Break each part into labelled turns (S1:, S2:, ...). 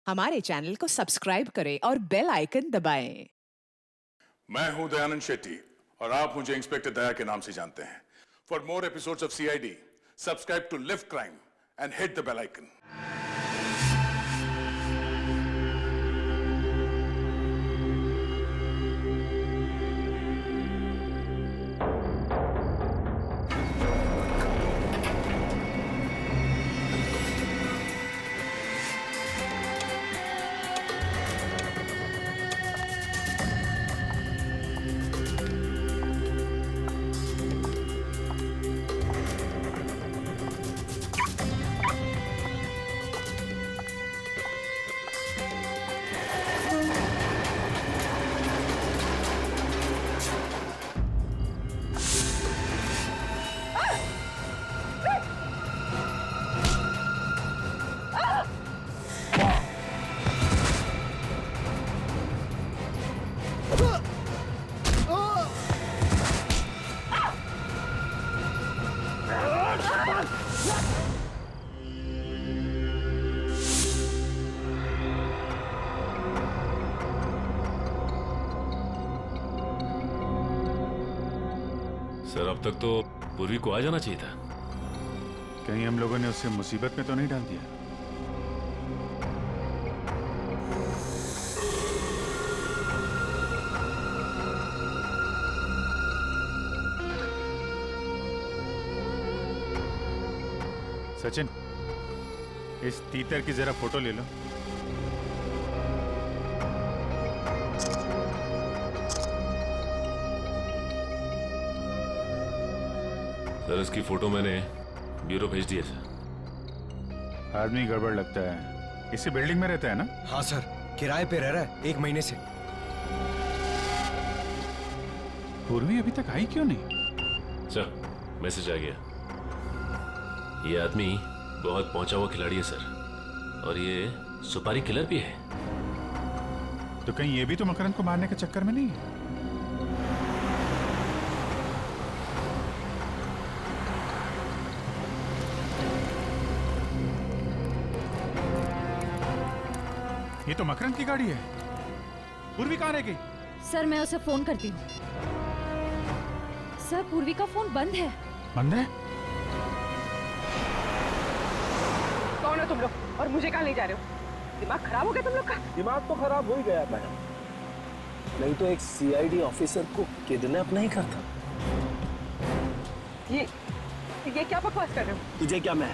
S1: हमारे चैनल को सब्सक्राइब करें और बेल आइकन दबाएं।
S2: मैं हूं दयानंद शेट्टी और आप मुझे इंस्पेक्टर दया के नाम से जानते हैं। For more episodes of CID, subscribe to live crime and hit the bell icon.
S3: Sir, अब तक तो पूर्वी को आ जाना चाहिए था।
S4: कहीं हम लोगों ने उसे मुसीबत में तो नहीं डाल दिया? सचिन, इस तीतर की जरा फोटो ले लो।
S3: सर, इसकी फोटो मैंने ब्यूरो भेज दी है सर।
S4: आदमी गड़बड़ लगता है। इसी बिल्डिंग में रहता है ना?
S5: हाँ सर, किराए पे रह रहा है 1 महीने से।
S4: पूर्वी अभी तक आई क्यों नहीं?
S3: सर, मैसेज आ गया। ये आदमी बहुत पहुंचा हुआ खिलाड़ी है सर, और ये सुपारी किलर भी है।
S4: तो कहीं ये भी तो मकरंद को मारने के चक्कर में नहीं है? ये तो मकरंद की गाड़ी है। पूर्वी कहाँ रह गई?
S6: सर, मैं उसे फोन करती हूँ। सर, पूर्वी का फोन बंद है।
S4: बंद है?
S7: कौन हो तुम लोग और मुझे कहाँ ले जा रहे हो? दिमाग खराब हो गया तुम लोग का?
S8: दिमाग तो खराब हो ही गया मैडम, नहीं तो एक सीआईडी ऑफिसर को किडनैप नहीं करता।
S7: ये क्या बकवास कर रहे हो?
S8: तुझे क्या मैं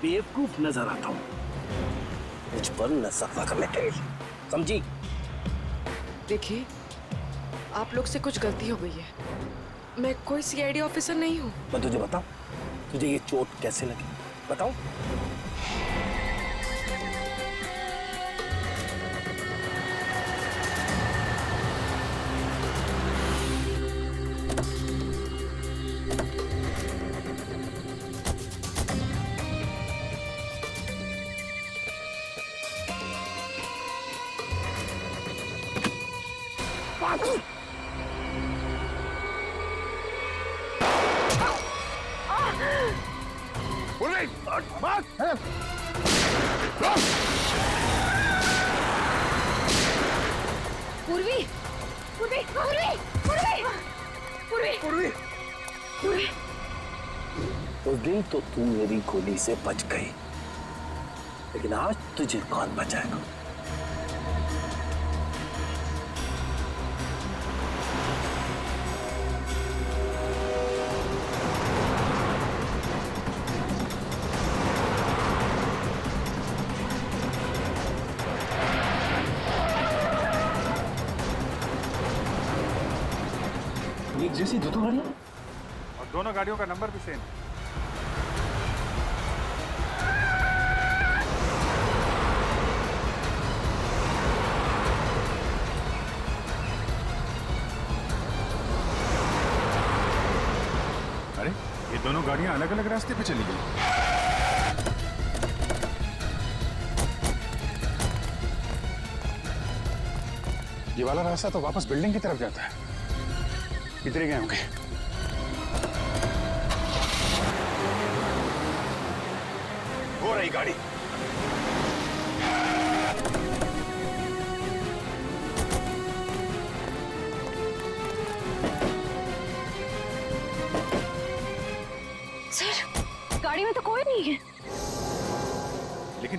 S8: बेवकूफ नजर आता हूँ? मुझ पर नजर रखने के लिए, समझी?
S9: देखिए, आप लोग से कुछ गलती हो गई है। मैं कोई सीआईडी ऑफिसर नहीं हूँ।
S8: मैं तुझे बताऊं, तुझे ये चोट कैसे लगी बताऊं?
S6: पूर्वी, पूर्वी, पूर्वी, पूर्वी, पूर्वी,
S8: पूर्वी,
S6: पूर्वी।
S8: उस दिन तो तू मेरी गोली से बच गई, लेकिन आज तुझे कौन बचाएगा? एक जैसी दो गाड़ियां
S4: और दोनों गाड़ियों का नंबर भी सेम। अरे, ये दोनों गाड़ियां अलग अलग रास्ते पे चली गई। ये वाला रास्ता तो वापस बिल्डिंग की तरफ जाता है। इधर ही गए होंगे। हो रही गाड़ी।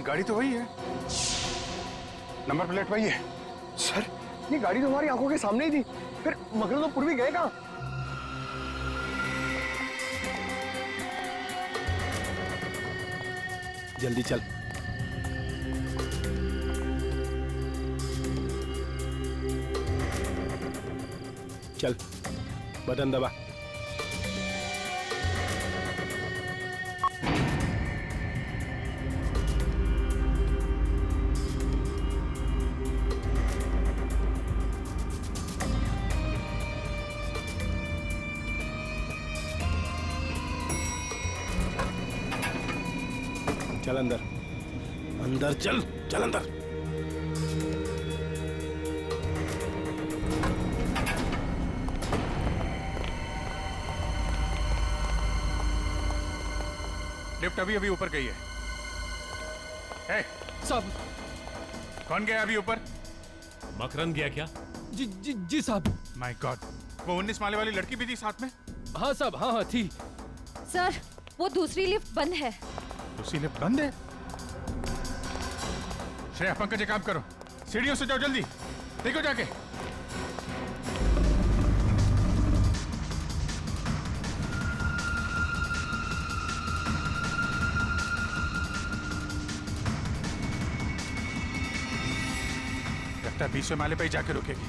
S4: गाड़ी तो वही है, नंबर प्लेट वही है।
S5: सर ये गाड़ी तो हमारी आंखों के सामने ही थी, फिर मकरंद और पूर्वी गए कहाँ? जल्दी चल। चल बटन दबा। चल अंदर, अंदर चल, चल अंदर।
S4: लिफ्ट अभी अभी ऊपर गई है।
S5: साहब।
S4: कौन गया अभी ऊपर?
S3: मकरंद गया क्या?
S5: जी साहब।
S4: माय गॉड, वो 19 माले वाली लड़की भी थी साथ में?
S5: हाँ साहब, हाँ थी।
S6: सर वो दूसरी लिफ्ट बंद है।
S4: दूसरी लिफ्ट बंद है? श्रेया, पंकज एक काम करो, सीढ़ियों से जाओ जल्दी, देखो जाके। लगता है 20वें माले पे ही जाके रुकेगी।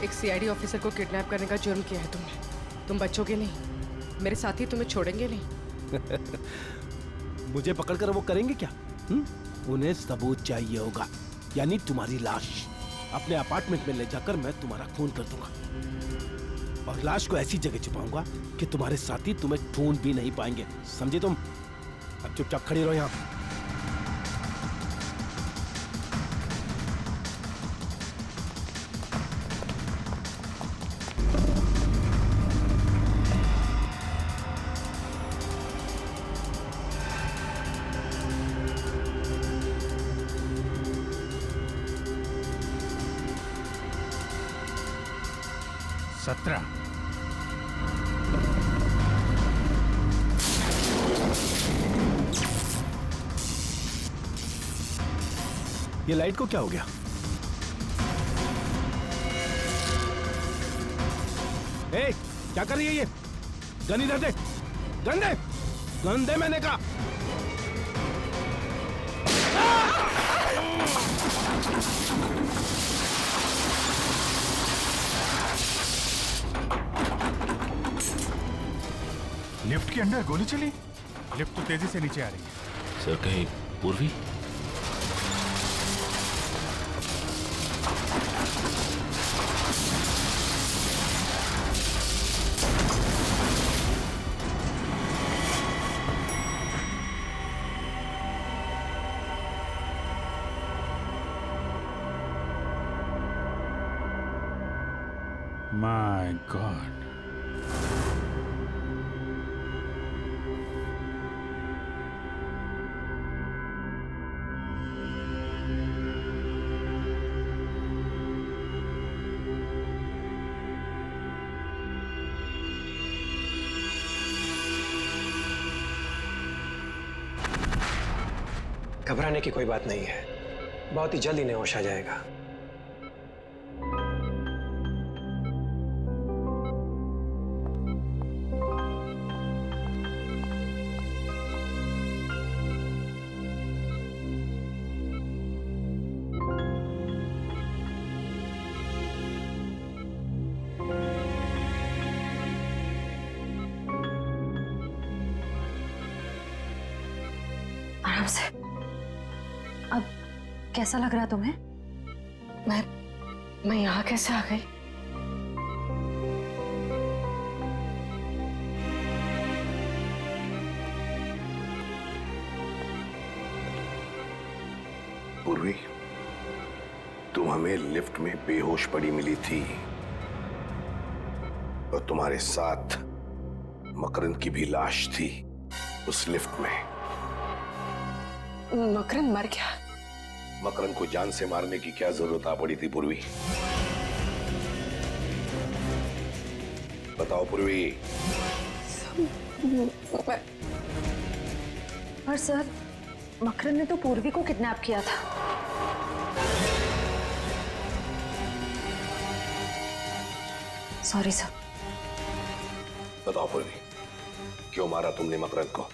S9: एक सीआईडी ऑफिसर को किडनैप करने का जुर्म किया है तुमने। तुम बचोगे नहीं, मेरे साथी तुम्हें छोड़ेंगे नहीं।
S5: मुझे पकड़कर वो करेंगे क्या? उन्हें सबूत चाहिए होगा, यानी तुम्हारी लाश। अपने अपार्टमेंट में ले जाकर मैं तुम्हारा खून कर दूंगा और लाश को ऐसी जगह छुपाऊंगा कि तुम्हारे साथी तुम्हें ढूंढ भी नहीं पाएंगे। समझे तुम? अब चुपचाप खड़ी रहो यहाँ। ये लाइट को क्या हो गया? ए, क्या कर रही है ये? गन इधर दे, गन दे, गन दे मैंने कहा।
S4: लिफ्ट के अंदर गोली चली? लिफ्ट तो तेजी से नीचे आ रही है।
S3: सर कहीं पूर्वी?
S4: My God.
S5: घबराने की कोई बात नहीं है, बहुत ही जल्द इन्हें होश आ जाएगा।
S6: आराम से। अब कैसा लग रहा तुम्हें?
S9: मैं यहाँ कैसे आ गई?
S8: पूर्वी, तुम हमें लिफ्ट में बेहोश पड़ी मिली थी और तुम्हारे साथ मकरंद की भी लाश थी उस लिफ्ट में।
S9: मकरंद मर गया?
S8: मकरंद को जान से मारने की क्या जरूरत आ पड़ी थी पूर्वी? बताओ पूर्वी।
S6: पर सर, मकरन ने तो पूर्वी को किडनैप किया था। Sorry sir.
S8: बताओ पूर्वी, क्यों मारा तुमने मकरन को?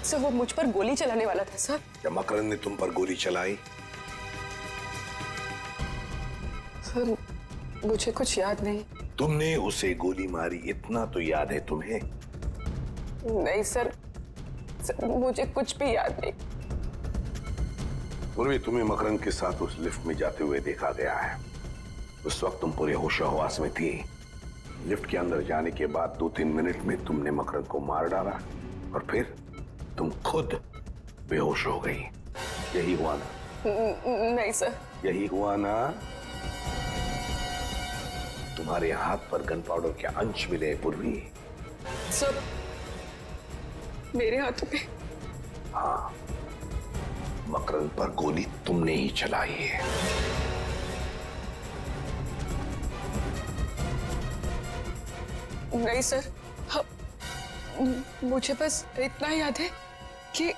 S7: सर वो मुझ पर गोली चलाने वाला था सर।
S8: क्या मकरन ने तुम पर गोली चलाई?
S7: सर मुझे कुछ याद नहीं।
S8: तुमने उसे गोली मारी इतना तो याद है तुम्हें?
S7: नहीं सर, मुझे कुछ भी याद नहीं।
S8: पूर्वी, तुम्हें मकरन के साथ उस लिफ्ट में जाते हुए देखा गया है। उस वक्त तुम पूरे होशो हवास में थी। लिफ्ट के अंदर जाने के बाद 2-3 मिनट में तुमने मकरन को मार डाला और फिर तुम खुद बेहोश हो गई। यही हुआ ना?
S7: नहीं सर।
S8: यही हुआ ना? तुम्हारे हाथ पर गन पाउडर के अंश मिले पूर्वी।
S7: सर मेरे हाथों पे?
S8: हाँ, मकरन पर गोली तुमने ही चलाई है।
S7: नहीं सर, मुझे बस इतना याद है कि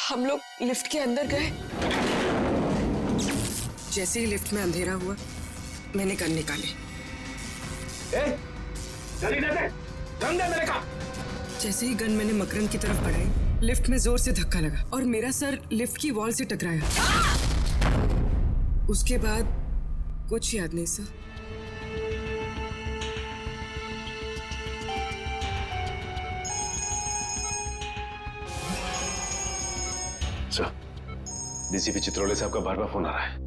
S7: हम लोग लिफ्ट के अंदर गए। जैसे ही लिफ्ट में अंधेरा हुआ, मैंने गन निकाली। जैसे ही गन मैंने मकरन की तरफ बढ़ाई, लिफ्ट में जोर से धक्का लगा और मेरा सर लिफ्ट की वॉल से टकराया। उसके बाद कुछ याद नहीं सर।
S3: सर, डीसीपी चित्रोले साहब का बार-बार फोन आ रहा है।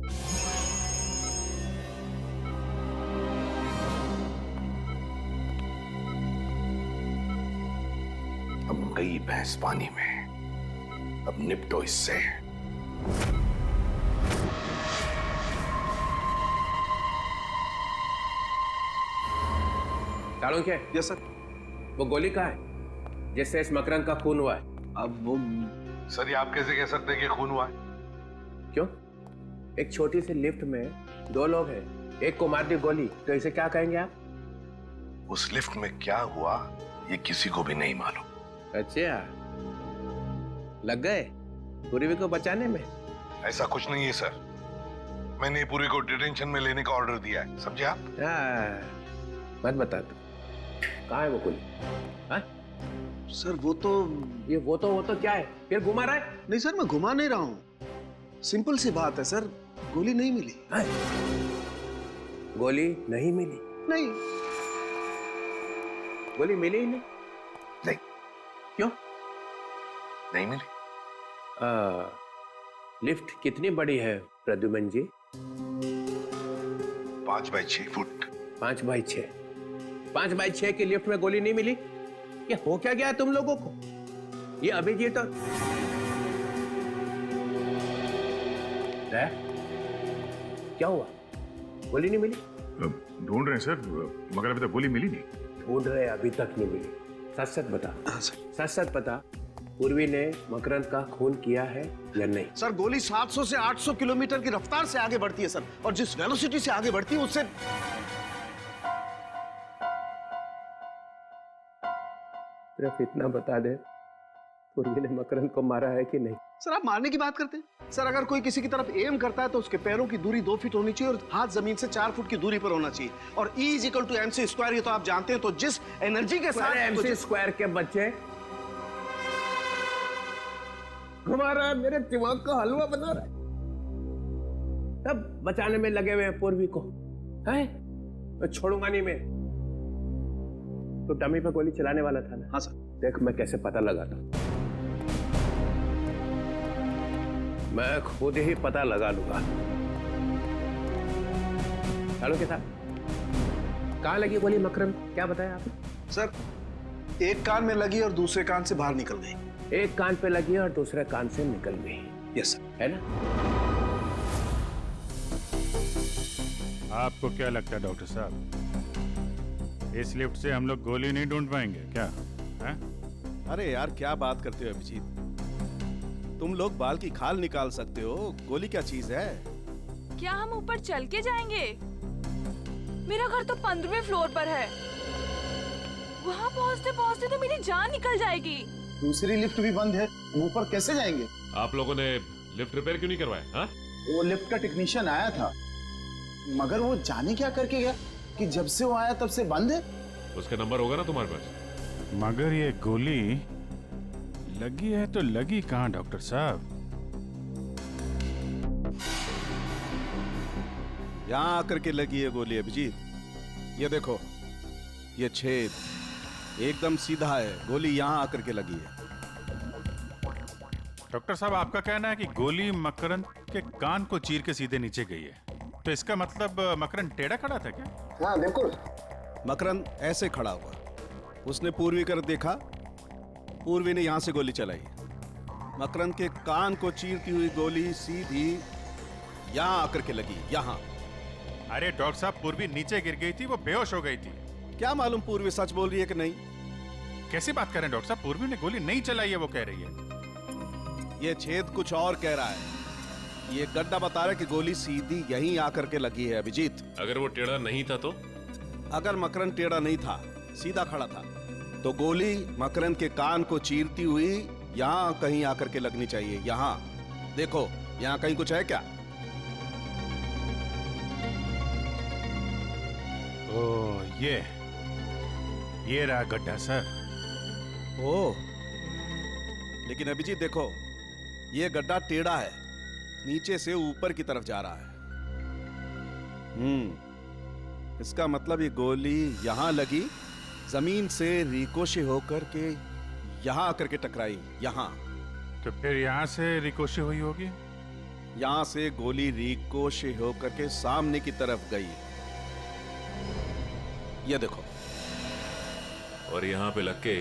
S8: अब गई भैंस पानी में, अब निपटो इससे।
S10: चाणक्य।
S4: Yes sir.
S10: वो गोली कहाँ है जिससे इस मकरन का खून हुआ है?
S4: अब वो
S8: सर, ये आप कैसे कह सकते हैं कि खून हुआ है?
S10: क्यों? एक छोटी सी लिफ्ट में 2 लोग हैं, एक को मार दी गोली, तो इसे क्या कहेंगे आप?
S8: उस लिफ्ट में क्या हुआ ये किसी को भी नहीं मालूम।
S10: अच्छा, लग गए पूर्वी को बचाने में?
S8: ऐसा कुछ नहीं है सर, मैंने पूरी को डिटेंशन में लेने का ऑर्डर दिया है, समझे आप?
S10: मत बता तू, कहाँ है वो गोली? हाँ?
S5: सर वो तो
S10: वो तो क्या है? फिर घुमा रहा है?
S5: नहीं सर, मैं घुमा नहीं रहा हूँ। सिंपल सी बात है सर, गोली नहीं मिली।
S10: हाँ? गोली नहीं मिली?
S5: नहीं,
S10: गोली मिली ही नहीं?
S8: नहीं।
S10: क्यों
S8: नहीं मिली?
S10: लिफ्ट कितनी बड़ी है प्रद्युमन जी?
S8: 5 बाई 6 फुट।
S10: 5 बाई 6? 5 बाई 6 की लिफ्ट में गोली नहीं मिली? ये हो क्या गया तुम लोगों को? ये अभिजीत और क्या हुआ? गोली नहीं मिली?
S4: ढूंढ रहे हैं सर, मगर अभी तक गोली मिली नहीं।
S10: ढूंढ रहे, अभी तक नहीं मिली। सच सच बता।
S5: हाँ सर।
S10: सच बता, पूर्वी ने मकरंद का खून किया है या नहीं?
S5: सर गोली 700 से 800 किलोमीटर की रफ्तार से आगे बढ़ती है सर, और जिस वेलोसिटी से आगे बढ़ती है उससे।
S10: सिर्फ इतना बता दे, पूर्वी ने मकरंद को मारा है कि नहीं?
S5: सर आप मारने की बात करते हैं? सर अगर कोई किसी की तरफ एम करता है तो उसके पैरों की दूरी 2 फीट होनी चाहिए और हाथ जमीन से 4 फुट की दूरी पर होना चाहिए, और E = mc², ये तो आप जानते हैं। तो जिस एनर्जी के साथ
S10: mc² के बच्चे घुमा रहा है, मेरे दिमाग का हलवा बना रहा है, तब बचाने में लगे हुए हैं पूर्वी को। है? मैं छोड़ूंगा नहीं मैं। तो डमी पे गोली चलाने वाला था ना?
S5: हाँ सर।
S10: देख मैं कैसे पता लगाता हूं, मैं खुद ही पता लगा लूंगा। चलो के साथ कहां लगी गोली मकरंद, क्या बताया आपने?
S5: सर एक कान में लगी और दूसरे कान से बाहर निकल गई।
S10: एक कान पे लगी और दूसरे कान से निकल गई।
S5: Yes sir.
S10: है ना?
S11: आपको क्या लगता है डॉक्टर साहब, इस लिफ्ट से हम लोग गोली नहीं ढूंढ पाएंगे क्या? है?
S12: अरे यार क्या बात करते हो अभिजीत, तुम लोग बाल की खाल निकाल सकते हो, गोली क्या चीज है?
S13: क्या हम ऊपर चल के जाएंगे? मेरा घर तो 15वें फ्लोर पर है। वहाँ पहुँचते पहुँचते तो मेरी जान निकल जाएगी।
S14: दूसरी लिफ्ट भी बंद है, हम ऊपर कैसे जाएंगे?
S3: आप लोगों ने लिफ्ट रिपेयर क्यों नहीं करवाया? हाँ?
S14: वो लिफ्ट का टेक्नीशियन आया था, मगर वो जाने क्या करके गया कि जब से वो आया तब से बंद है।
S3: उसका नंबर होगा ना तुम्हारे पास?
S11: मगर ये गोली लगी है तो लगी कहाँ डॉक्टर साहब?
S12: यहाँ आकर के लगी है गोली अभिजीत। ये देखो, ये छेद एकदम सीधा है, गोली यहाँ आकर के लगी है।
S11: डॉक्टर साहब, आपका कहना है कि गोली मकरंद के कान को चीर के सीधे नीचे गई है, तो इसका मतलब मकरंद टेढ़ा खड़ा था क्या?
S14: हाँ बिल्कुल।
S12: मकरंद ऐसे खड़ा हुआ, उसने पूर्वी कर देखा, पूर्वी ने यहां से गोली चलाई। मकरंद के कान को चीरती हुई गोली सीधी यहां आकर के लगी, यहां।
S11: अरे डॉक्टर साहब, पूर्वी नीचे गिर गई थी, वो बेहोश हो गई थी।
S12: क्या मालूम पूर्वी सच बोल रही है कि नहीं।
S11: कैसी बात कर रहे हैं डॉक्टर साहब? पूर्वी ने गोली नहीं चलाई है, वो कह रही है।
S12: ये छेद कुछ और कह रहा है। ये गड्ढा बता रहा है कि गोली सीधी यहीं आकर के लगी है अभिजीत।
S3: अगर वो टेढ़ा नहीं था तो?
S12: अगर मकरंद टेढ़ा नहीं था, सीधा खड़ा था, तो गोली मकरंद के कान को चीरती हुई यहां कहीं आकर के लगनी चाहिए। यहां देखो, यहां कहीं कुछ है क्या?
S11: ओह, ये रहा गड्ढा सर।
S12: ओह, लेकिन अभिजीत देखो, ये गड्ढा टेढ़ा है, नीचे से ऊपर की तरफ जा रहा है। इसका मतलब ये गोली यहां लगी, जमीन से रिकोशे होकर के यहां आकर के टकराई, यहां।
S11: तो फिर यहां से रिकोशे हुई होगी?
S12: यहां से गोली रिकोशे होकर के सामने की तरफ गई। ये देखो।
S3: और यहां पे लग के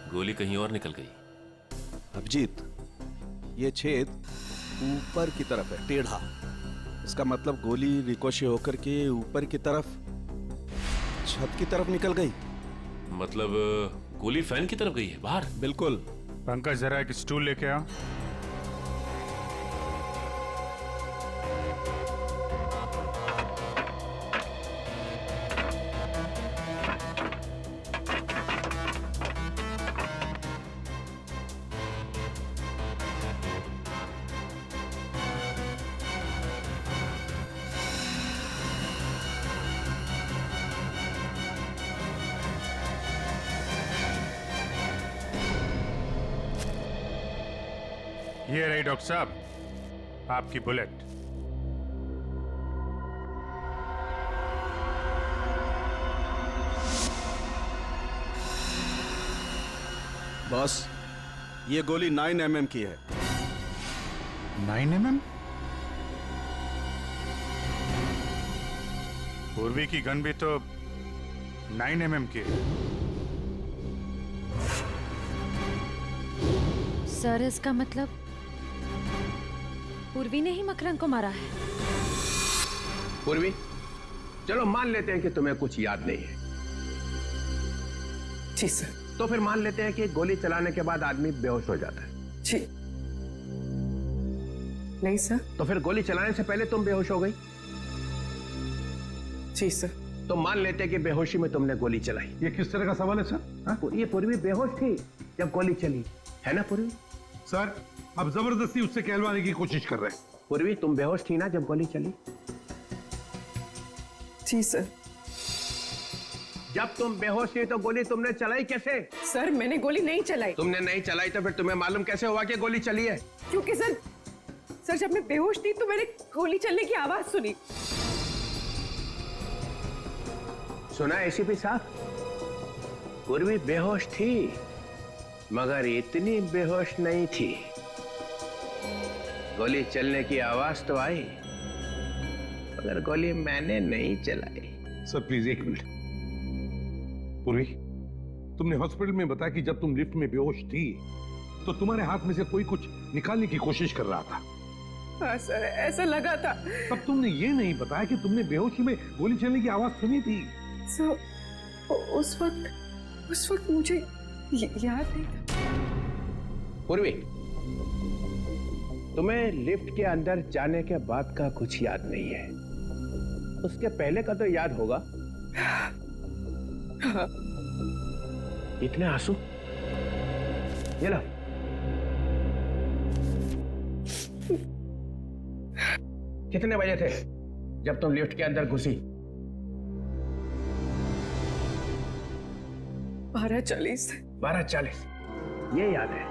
S3: गोली कहीं और निकल गई।
S12: अभिजीत, ये छेद ऊपर की तरफ है, टेढ़ा। इसका मतलब गोली रिकोशे होकर के ऊपर की तरफ, छत की तरफ निकल गई।
S3: मतलब गोली फैन की तरफ गई है, बाहर?
S12: बिल्कुल।
S11: पंकज, जरा एक स्टूल लेके आओ। ये रही डॉक्टर साहब, आपकी बुलेट।
S12: बॉस, ये गोली 9 mm की है।
S11: 9 mm? पूर्वी की गन भी तो 9 mm की है।
S6: सर, इसका मतलब पूर्वी ने ही मकरंद को मारा है।
S10: पूर्वी, चलो मान लेते हैं कि तुम्हें कुछ याद नहीं है।
S7: जी सर।
S10: तो फिर मान लेते हैं कि गोली चलाने के बाद आदमी बेहोश हो जाता है।
S7: जी नहीं सर।
S10: तो फिर गोली चलाने से पहले तुम बेहोश हो गई?
S7: जी सर।
S10: तो मान लेते हैं कि बेहोशी में तुमने गोली चलाई।
S4: ये किस तरह का सवाल है सर?
S10: हाँ? ये पूर्वी बेहोश थी जब गोली चली, है ना पूर्वी?
S4: सर, अब जबरदस्ती उससे कहलवाने की कोशिश कर रहे हैं।
S10: पूर्वी, तुम बेहोश थी ना जब गोली चली?
S7: जी सर।
S10: जब तुम बेहोश थी तो गोली तुमने चलाई कैसे?
S7: सर, मैंने गोली नहीं चलाई।
S10: तुमने नहीं चलाई तो फिर तुम्हें मालूम कैसे हुआ कि गोली चली है?
S7: क्योंकि सर जब मैं बेहोश थी तो मैंने गोली चलने की आवाज सुनी।
S10: सुना एसीपी साहब? पूर्वी बेहोश थी, मगर इतनी बेहोश नहीं थी। गोली चलने की आवाज तो आई, मगर गोली मैंने नहीं चलाई।
S4: सर प्लीज एक मिनट। पूर्वी, तुमने हॉस्पिटल में बताया कि जब तुम लिफ्ट में बेहोश थी तो तुम्हारे हाथ में से कोई कुछ निकालने की कोशिश कर रहा था।
S7: हाँ सर, ऐसा लगा था।
S4: तब तुमने ये नहीं बताया कि तुमने बेहोशी में गोली चलने की आवाज सुनी थी।
S7: सर, उस वक्त मुझे याद नहीं था।
S10: पूर्वी, तुम्हें लिफ्ट के अंदर जाने के बाद का कुछ याद नहीं है, उसके पहले का तो याद होगा। इतने आंसू? ये लो। कितने बजे थे जब तुम लिफ्ट के अंदर घुसी?
S7: 12:40।
S10: 12:40। ये याद है,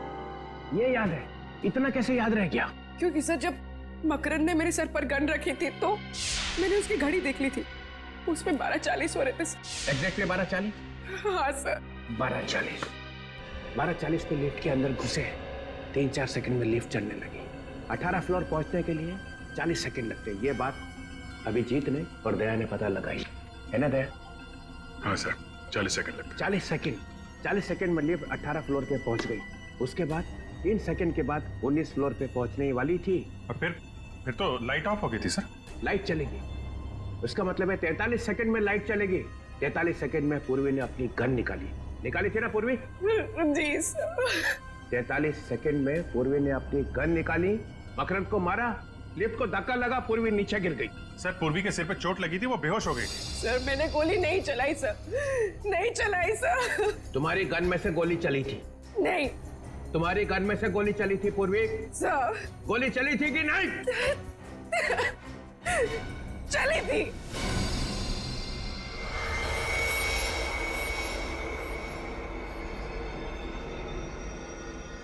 S10: ये याद है। इतना कैसे याद रह गया?
S7: क्योंकि सर जब मकरंद ने मेरे सर पर गन रखी थी तो मैंने उसकी घड़ी देख ली थी, उसमें 12:40 हो रहे थे।
S10: एग्जैक्टली 12:40?
S7: हाँ सर।
S10: 12:40। 12:40 पे लिफ्ट के अंदर घुसे, 3-4 सेकंड में लिफ्ट चलने लगी। 18 फ्लोर पहुंचने के लिए 40 सेकंड लगते। ये बात अभिजीत ने और दया ने पता लगाई है ना दया?
S2: हाँ सर, 40 सेकंड लगते।
S10: 40 सेकंड में लिफ्ट 18 फ्लोर पे पहुंच गई। उसके बाद 3 सेकंड के बाद 19 फ्लोर पे पहुंचने वाली थी।
S11: और फिर तो लाइट ऑफ हो गई थी सर।
S10: लाइट चलेगी, उसका मतलब है 43 सेकंड में लाइट चलेगी। 43 सेकंड में पूर्वी ने अपनी गन निकाली थी ना पूर्वी?
S7: जी सर।
S10: 43 सेकंड में पूर्वी ने अपनी गन निकाली, मकरंद को मारा, लिफ्ट को धक्का लगा, पूर्वी नीचे गिर गई।
S11: सर पूर्वी के सिर पे चोट लगी थी, वो बेहोश हो गई थी।
S7: सर मैंने गोली नहीं चलाई सर, नहीं चलाई सर।
S10: तुम्हारी गन में से गोली चली थी?
S7: नहीं।
S10: तुम्हारी गन में से गोली चली थी पूर्वी?
S7: सर
S10: गोली चली थी कि नहीं?
S7: चली थी।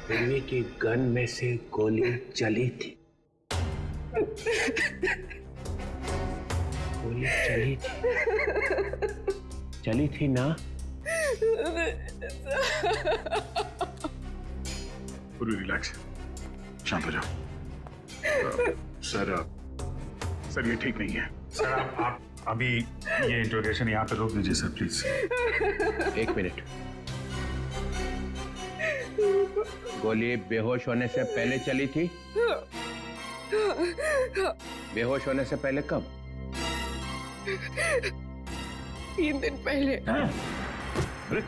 S10: पूर्वी की गन में से गोली चली थी। गोली चली थी ना?
S2: पूरी रिलैक्स, शांत हो जाओ। सर ये ठीक नहीं है।
S11: सर आप अभी ये इंट्रोगेशन यहाँ पे रोक दीजिए सर प्लीज।
S10: 1 मिनट। गोली बेहोश होने से पहले चली थी? बेहोश होने से पहले कब?
S7: 3 दिन पहले।
S11: अरे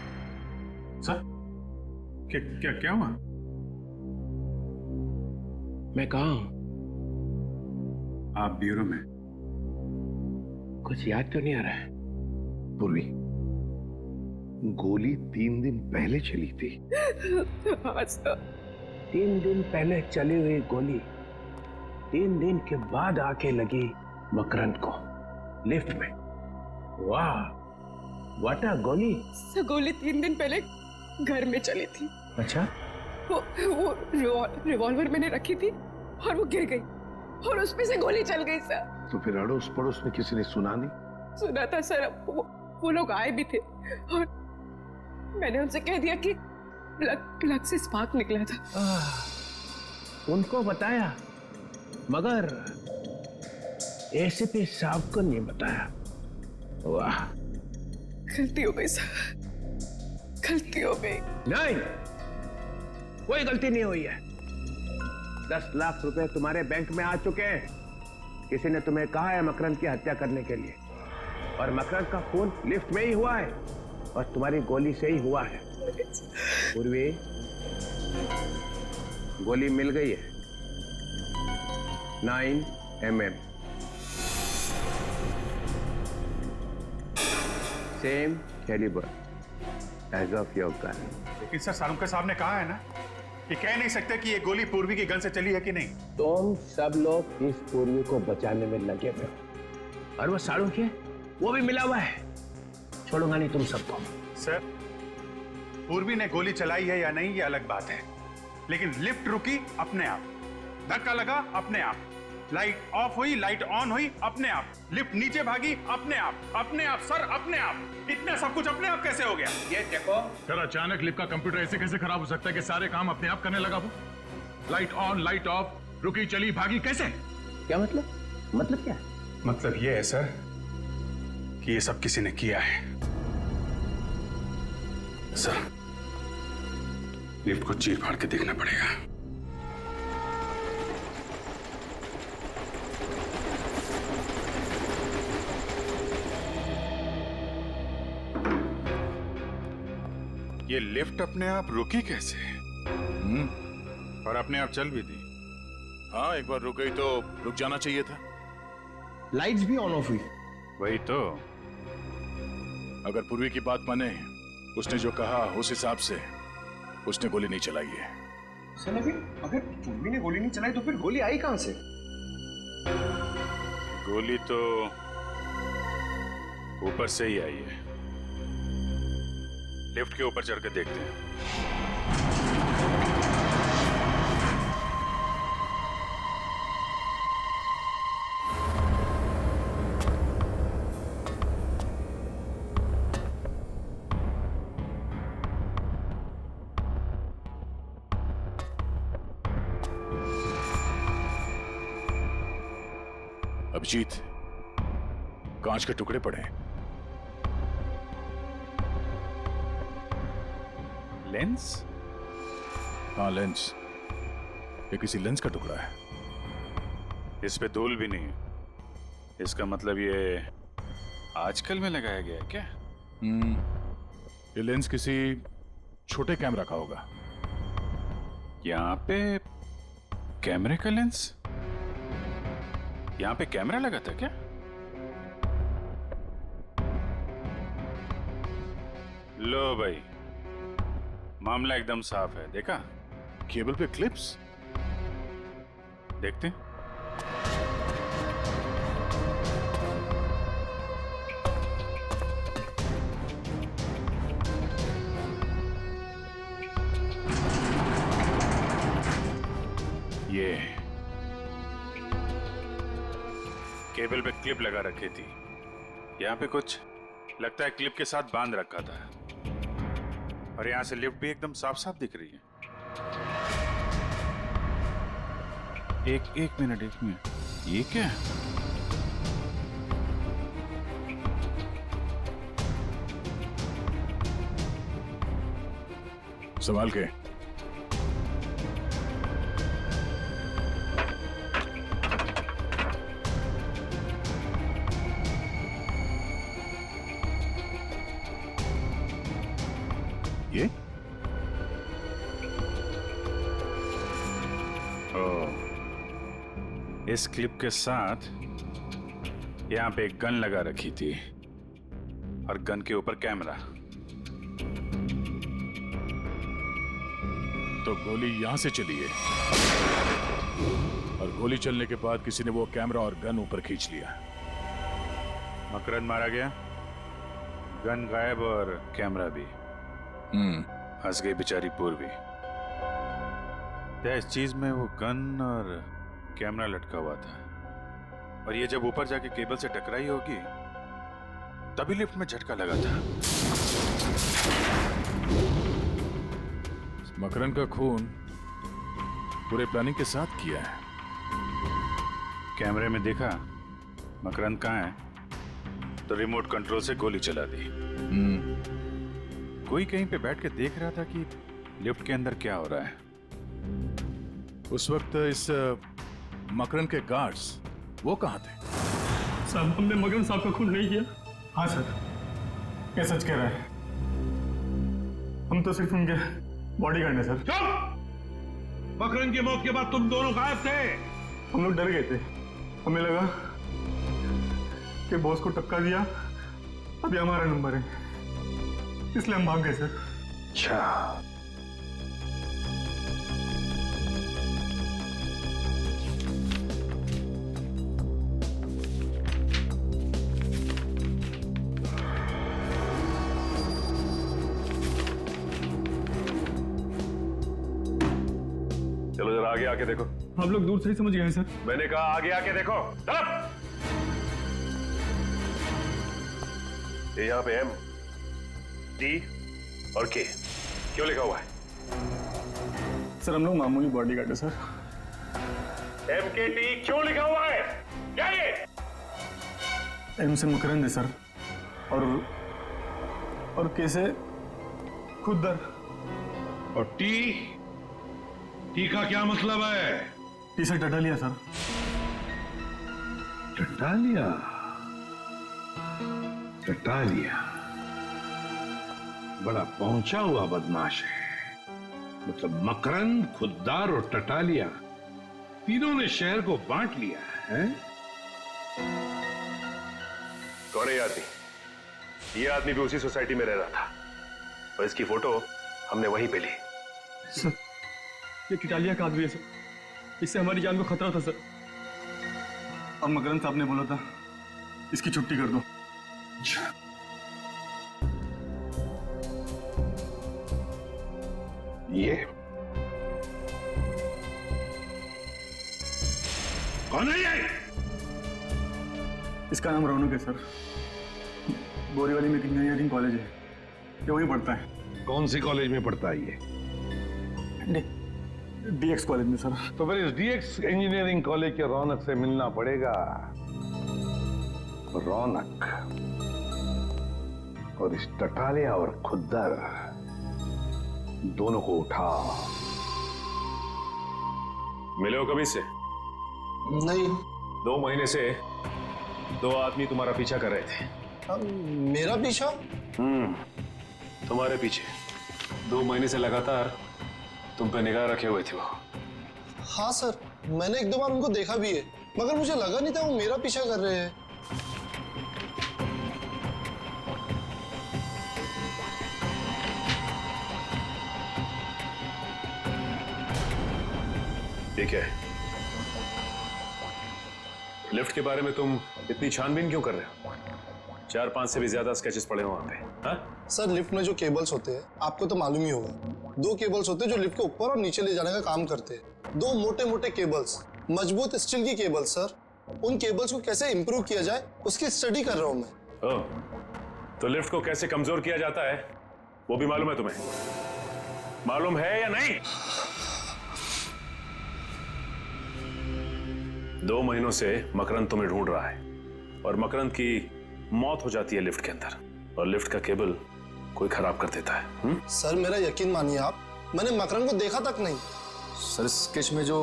S11: सर क्या हुआ?
S10: मैं कहाँ हूं?
S11: आप ब्यूरो में।
S10: कुछ याद तो नहीं आ रहा है।
S8: पूर्वी, गोली 3 दिन पहले चली थी?
S7: हाँ सर।
S10: 3 दिन पहले चली हुई गोली 3 दिन के बाद आके लगी मकरंद को लिफ्ट में। वाह, व्हाट अ गोली।
S7: सर गोली 3 दिन पहले घर में चली थी।
S10: अच्छा?
S7: वो रिवॉल्वर मैंने रखी थी और वो गिर गई और उसमें से गोली चल गई सर।
S8: तो फिर अड़ोस पड़ोस में किसी ने सुना नहीं?
S7: सुना था सर, वो लोग आए भी थे और मैंने उनसे कह दिया कि प्लग से स्पार्क निकला था।
S10: उनको बताया मगर एसीपी साहब को नहीं बताया। वाह,
S7: गलती हो गई सर, गलती हो गई।
S10: नहीं, कोई गलती नहीं हुई है। 10 लाख रुपए तुम्हारे बैंक में आ चुके हैं। किसी ने तुम्हें कहा है मकरंद की हत्या करने के लिए, और मकरंद का खून लिफ्ट में ही हुआ है और तुम्हारी गोली से ही हुआ है। पूर्वी, गोली मिल गई है 9 mm, same calibre as of your gun.
S11: लेकिन सर सालुंके साहब ने कहा है ना कि कह नहीं सकते कि ये गोली पूर्वी की गन से चली है कि नहीं।
S10: तुम सब लोग इस पूर्वी को बचाने में लगे हुए हो और वो सालुंके वो भी मिला हुआ है। छोड़ूंगा नहीं तुम सबको।
S11: सर पूर्वी ने गोली चलाई है या नहीं ये अलग बात है, लेकिन लिफ्ट रुकी अपने आप, धक्का लगा अपने आप, लाइट ऑफ हुई लाइट ऑन हुई अपने आप, लिफ्ट नीचे भागी अपने आप सर अपने आप। इतना सब कुछ अपने आप कैसे हो गया?
S10: ये देखो
S2: सर, अचानक लिफ्ट का कंप्यूटर ऐसे कैसे खराब हो सकता है कि सारे काम अपने आप करने लगा? वो लाइट ऑन लाइट ऑफ, रुकी चली भागी, कैसे?
S10: क्या मतलब क्या है?
S11: मतलब ये है सर कि ये सब किसी ने किया है। सर लिफ्ट को चीर फाड़ के देखना पड़ेगा। ये लिफ्ट अपने आप रुकी कैसे? और अपने आप चल भी दी।
S2: हाँ, एक बार रुक गई तो रुक जाना चाहिए था।
S14: लाइट्स भी ऑन ऑफ हुई।
S11: वही तो।
S2: अगर पूर्वी की बात माने उसने जो कहा उस हिसाब से उसने गोली नहीं चलाई है।
S14: सर अगर पूर्वी ने गोली नहीं चलाई तो फिर गोली आई कहां से?
S11: गोली तो ऊपर से ही आई है। लिफ्ट के ऊपर चढ़कर देखते हैं।
S2: अभिजीत, कांच के टुकड़े पड़े हैं।
S11: लेंस?
S2: हाँ, लेंस। ये किसी लेंस का टुकड़ा है।
S11: इस पे धूल भी नहीं है। इसका मतलब ये आजकल में लगाया गया है क्या?
S2: ये लेंस किसी छोटे कैमरा का होगा।
S11: यहाँ पे कैमरे का लेंस? यहाँ पे कैमरा लगा था क्या? लो भाई, मामला एकदम साफ है। देखा?
S2: केबल पे क्लिप्स?
S11: देखते हैं। ये केबल पे क्लिप लगा रखी थी। यहाँ पे कुछ लगता है क्लिप के साथ बांध रखा था। और यहाँ से लिफ्ट भी एकदम साफ साफ दिख रही है। एक मिनट। ये क्या है?
S2: संभाल के। ये?
S11: इस क्लिप के साथ यहाँ पे एक गन लगा रखी थी और गन के ऊपर कैमरा।
S2: तो गोली यहां से चली है और गोली चलने के बाद किसी ने वो कैमरा और गन ऊपर खींच लिया।
S11: मकरंद मारा गया, गन गायब और कैमरा भी। हंस गई बेचारी पूर्वी। इस चीज में वो गन और कैमरा लटका हुआ था और ये जब ऊपर जाके केबल से टकराई होगी तभी लिफ्ट में झटका लगा था।
S2: मकरंद का खून पूरे प्लानिंग के साथ किया है।
S11: कैमरे में देखा मकरंद कहाँ है तो रिमोट कंट्रोल से गोली चला दी। कोई कहीं पे बैठ के देख रहा था कि लिफ्ट के अंदर क्या हो रहा है।
S2: उस वक्त इस मकरंद के गार्ड्स वो कहाँ थे?
S15: साहब, हमने मकरंद साहब का खून नहीं किया। हाँ सर, ये सच कह रहा है। हम तो सिर्फ उनके बॉडीगार्ड हैं सर।
S4: चुप! मकरंद की मौत के बाद तुम दोनों गायब थे।
S15: हम लोग डर गए थे। हमें लगा कि बॉस को टक्का दिया, अभी हमारा नंबर है, इसलिए हम भाग गए सर।
S8: अच्छा,
S4: चलो जरा आगे आके देखो।
S15: आप लोग दूर से ही समझ गए सर।
S4: मैंने कहा आगे आके देखो। चलो। ये यहाँ पे M, D और K क्यों लिखा हुआ है?
S15: सर हम लोग मामूली बॉडीगार्ड है सर।
S4: MKT क्यों लिखा हुआ है? क्या ये?
S15: M से मकरंद है सर और K से खुदर।
S4: और टी का क्या मतलब है?
S15: टी से टटालिया सर।
S4: टटालिया? टटालिया बड़ा पहुंचा हुआ बदमाश है। मतलब मकरंद, खुद्दार और टटालिया तीनों ने शहर को बांट लिया है। कौन है ये आदमी? ये आदमी भी उसी सोसाइटी में रह रहा था।
S3: और इसकी फोटो हमने वहीं पे ली।
S15: सर, ये टिटालिया का आदमी है सर, इससे हमारी जान को खतरा था सर। और मकरंद साहब ने बोला था इसकी छुट्टी कर दो।
S8: ये कौन है ये?
S15: इसका नाम रौनक है सर, बोरीवली में इंजीनियरिंग कॉलेज है, ये वहीं पढ़ता है।
S4: कौन सी कॉलेज में पढ़ता है ये?
S15: डीएक्स कॉलेज में सर।
S4: तो फिर इस डीएक्स इंजीनियरिंग कॉलेज के रौनक से मिलना पड़ेगा। रौनक और इस टटालिया और खुद्दर दोनों को उठा।
S3: मिले हो कभी से?
S14: नहीं।
S3: 2 महीने से 2 आदमी तुम्हारा पीछा कर रहे थे।
S14: मेरा पीछा?
S3: तुम्हारे पीछे 2 महीने से लगातार तुम पे निगाह रखे हुए थे वो।
S14: हाँ सर, मैंने 1-2 बार उनको देखा भी है, मगर मुझे लगा नहीं था वो मेरा पीछा कर रहे हैं।
S3: ठीक है, लिफ्ट के बारे में तुम इतनी छानबीन क्यों कर रहे हो? 4-5 से भी ज्यादा स्केचेस पड़े हो वहां पे। हाँ?
S14: सर, लिफ्ट में जो केबल्स होते हैं आपको तो मालूम ही होगा, 2 केबल्स होते हैं जो लिफ्ट के ऊपर और नीचे ले जाने का काम करते हैं। 2 मोटे मोटे केबल्स, मजबूत स्टील की केबल्स सर। उन केबल्स को कैसे इंप्रूव किया जाए उसकी स्टडी कर रहा हूं मैं।
S3: तो लिफ्ट को कैसे कमजोर किया जाता है वो भी मालूम है तुम्हें? मालूम है या नहीं? 2 महीनों से मकरंद तुम्हें ढूंढ रहा है और मकरंद की मौत हो जाती है लिफ्ट के अंदर और लिफ्ट का केबल कोई खराब कर देता है।
S14: सर, मेरा यकीन मानिए आप, मैंने मकरंद को देखा तक नहीं।
S16: सर, स्केच में जो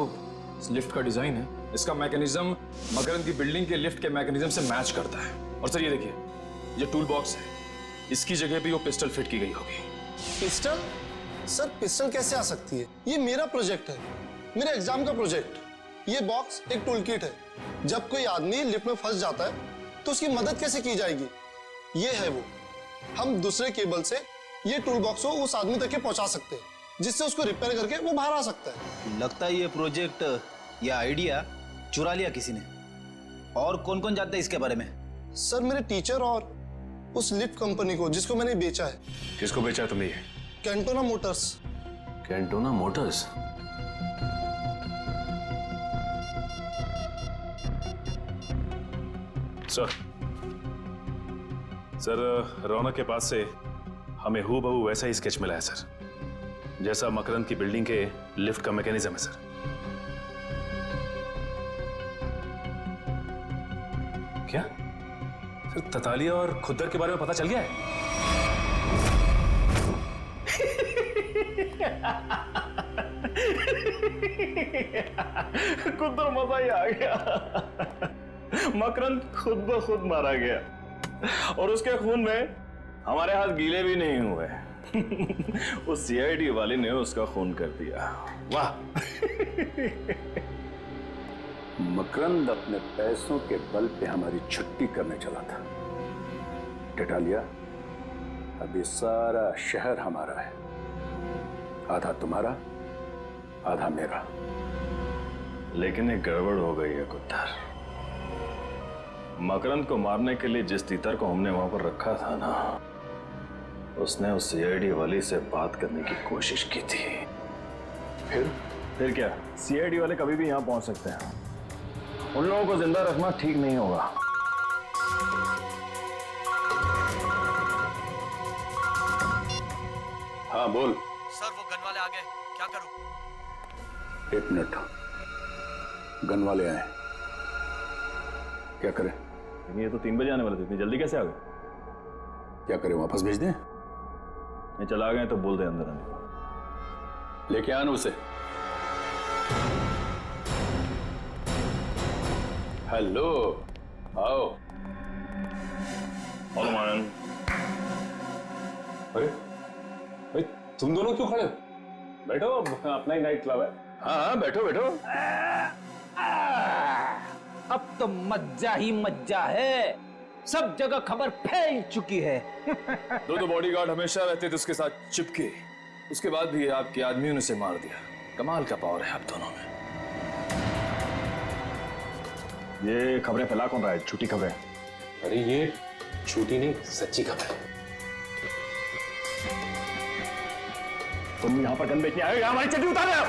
S16: लिफ्ट का डिजाइन है, इसका मैकेनिज्म मकरंद की बिल्डिंग के लिफ्ट के मैकेनिज्म से मैच करता है। और सर ये देखिए, ये टूल बॉक्स है, इसकी जगह पे वो पिस्टल फिट की गई होगी।
S14: पिस्टल? सर, पिस्टल कैसे आ सकती है? ये मेरा प्रोजेक्ट है, मेरे एग्जाम का प्रोजेक्ट। ये बॉक्स एक टूल किट है, जब कोई आदमी लिफ्ट में फंस जाता है तो उसकी मदद कैसे की जाएगी, ये है वो। हम दूसरे केबल से ये टूल बॉक्स को उस आदमी तक के पहुंचा सकते हैं, जिससे उसको रिपेयर करके वो बाहर आ सकता है।
S17: लगता है ये प्रोजेक्ट या आइडिया चुरा लिया किसी ने। और कौन कौन जानता है इसके बारे में?
S14: सर, मेरे टीचर और उस लिफ्ट कंपनी को जिसको मैंने बेचा है।
S3: किसको बेचा है तुमने ये?
S14: Cantona Motors.
S3: Cantona Motors? Sir, Raunak के पास से हमें हूबहू वैसा ही स्केच मिला है सर, जैसा मकरंद की बिल्डिंग के लिफ्ट का मैकेनिज्म है सर। क्या सर, ततालिया और खुद्दर के बारे में पता चल गया है?
S18: खुद्दर मजा ही आ गया। मकरंद खुद ब खुद मारा गया और उसके खून में हमारे हाथ गीले भी नहीं हुए। उस सीआईडी वाले ने उसका खून कर दिया। वाह!
S8: मकरंद अपने पैसों के बल पे हमारी छुट्टी करने चला था। टिटालिया, अब ये सारा शहर हमारा है, आधा तुम्हारा आधा मेरा।
S18: लेकिन एक गड़बड़ हो गई है खुद्दर। मकरंद को मारने के लिए जिस तीतर को हमने वहां पर रखा था ना, उसने उस सीआईडी वाली से बात करने की कोशिश की थी। फिर क्या, सीआईडी वाले कभी भी यहां पहुंच सकते हैं। उन लोगों को जिंदा रखना ठीक नहीं होगा।
S8: हाँ बोल।
S19: सर, वो गन वाले आ गए, क्या करूं?
S8: 1 मिनट, गन वाले आए, क्या करें?
S18: ये तो 3 बजे आने वाले थे, इतनी जल्दी कैसे आ गए?
S8: क्या करें, वापस भेज दें?
S18: नहीं, चला गए तो बोल दे अंदर आने।
S8: लेके आना उसे। हेलो, आओ।
S18: अरे तुम दोनों क्यों खड़े हो? बैठो, अपना ही नाइट क्लब है।
S8: हाँ, बैठो बैठो।
S17: अब तो मज्जा ही मज्जा है।
S10: सब जगह खबर फैल चुकी है।
S16: दो बॉडीगार्ड हमेशा रहते थे उसके साथ चिपके, उसके बाद भी आपके आदमियों ने उसे मार दिया। कमाल का पावर है आप दोनों में।
S11: ये खबरें फैला कौन रहा है? झूठी खबरें?
S10: अरे ये झूठी नहीं, सच्ची खबर है।
S11: तुम यहाँ पर गन बेचने आए हो या हमारी चड्डी उतार रहे हो?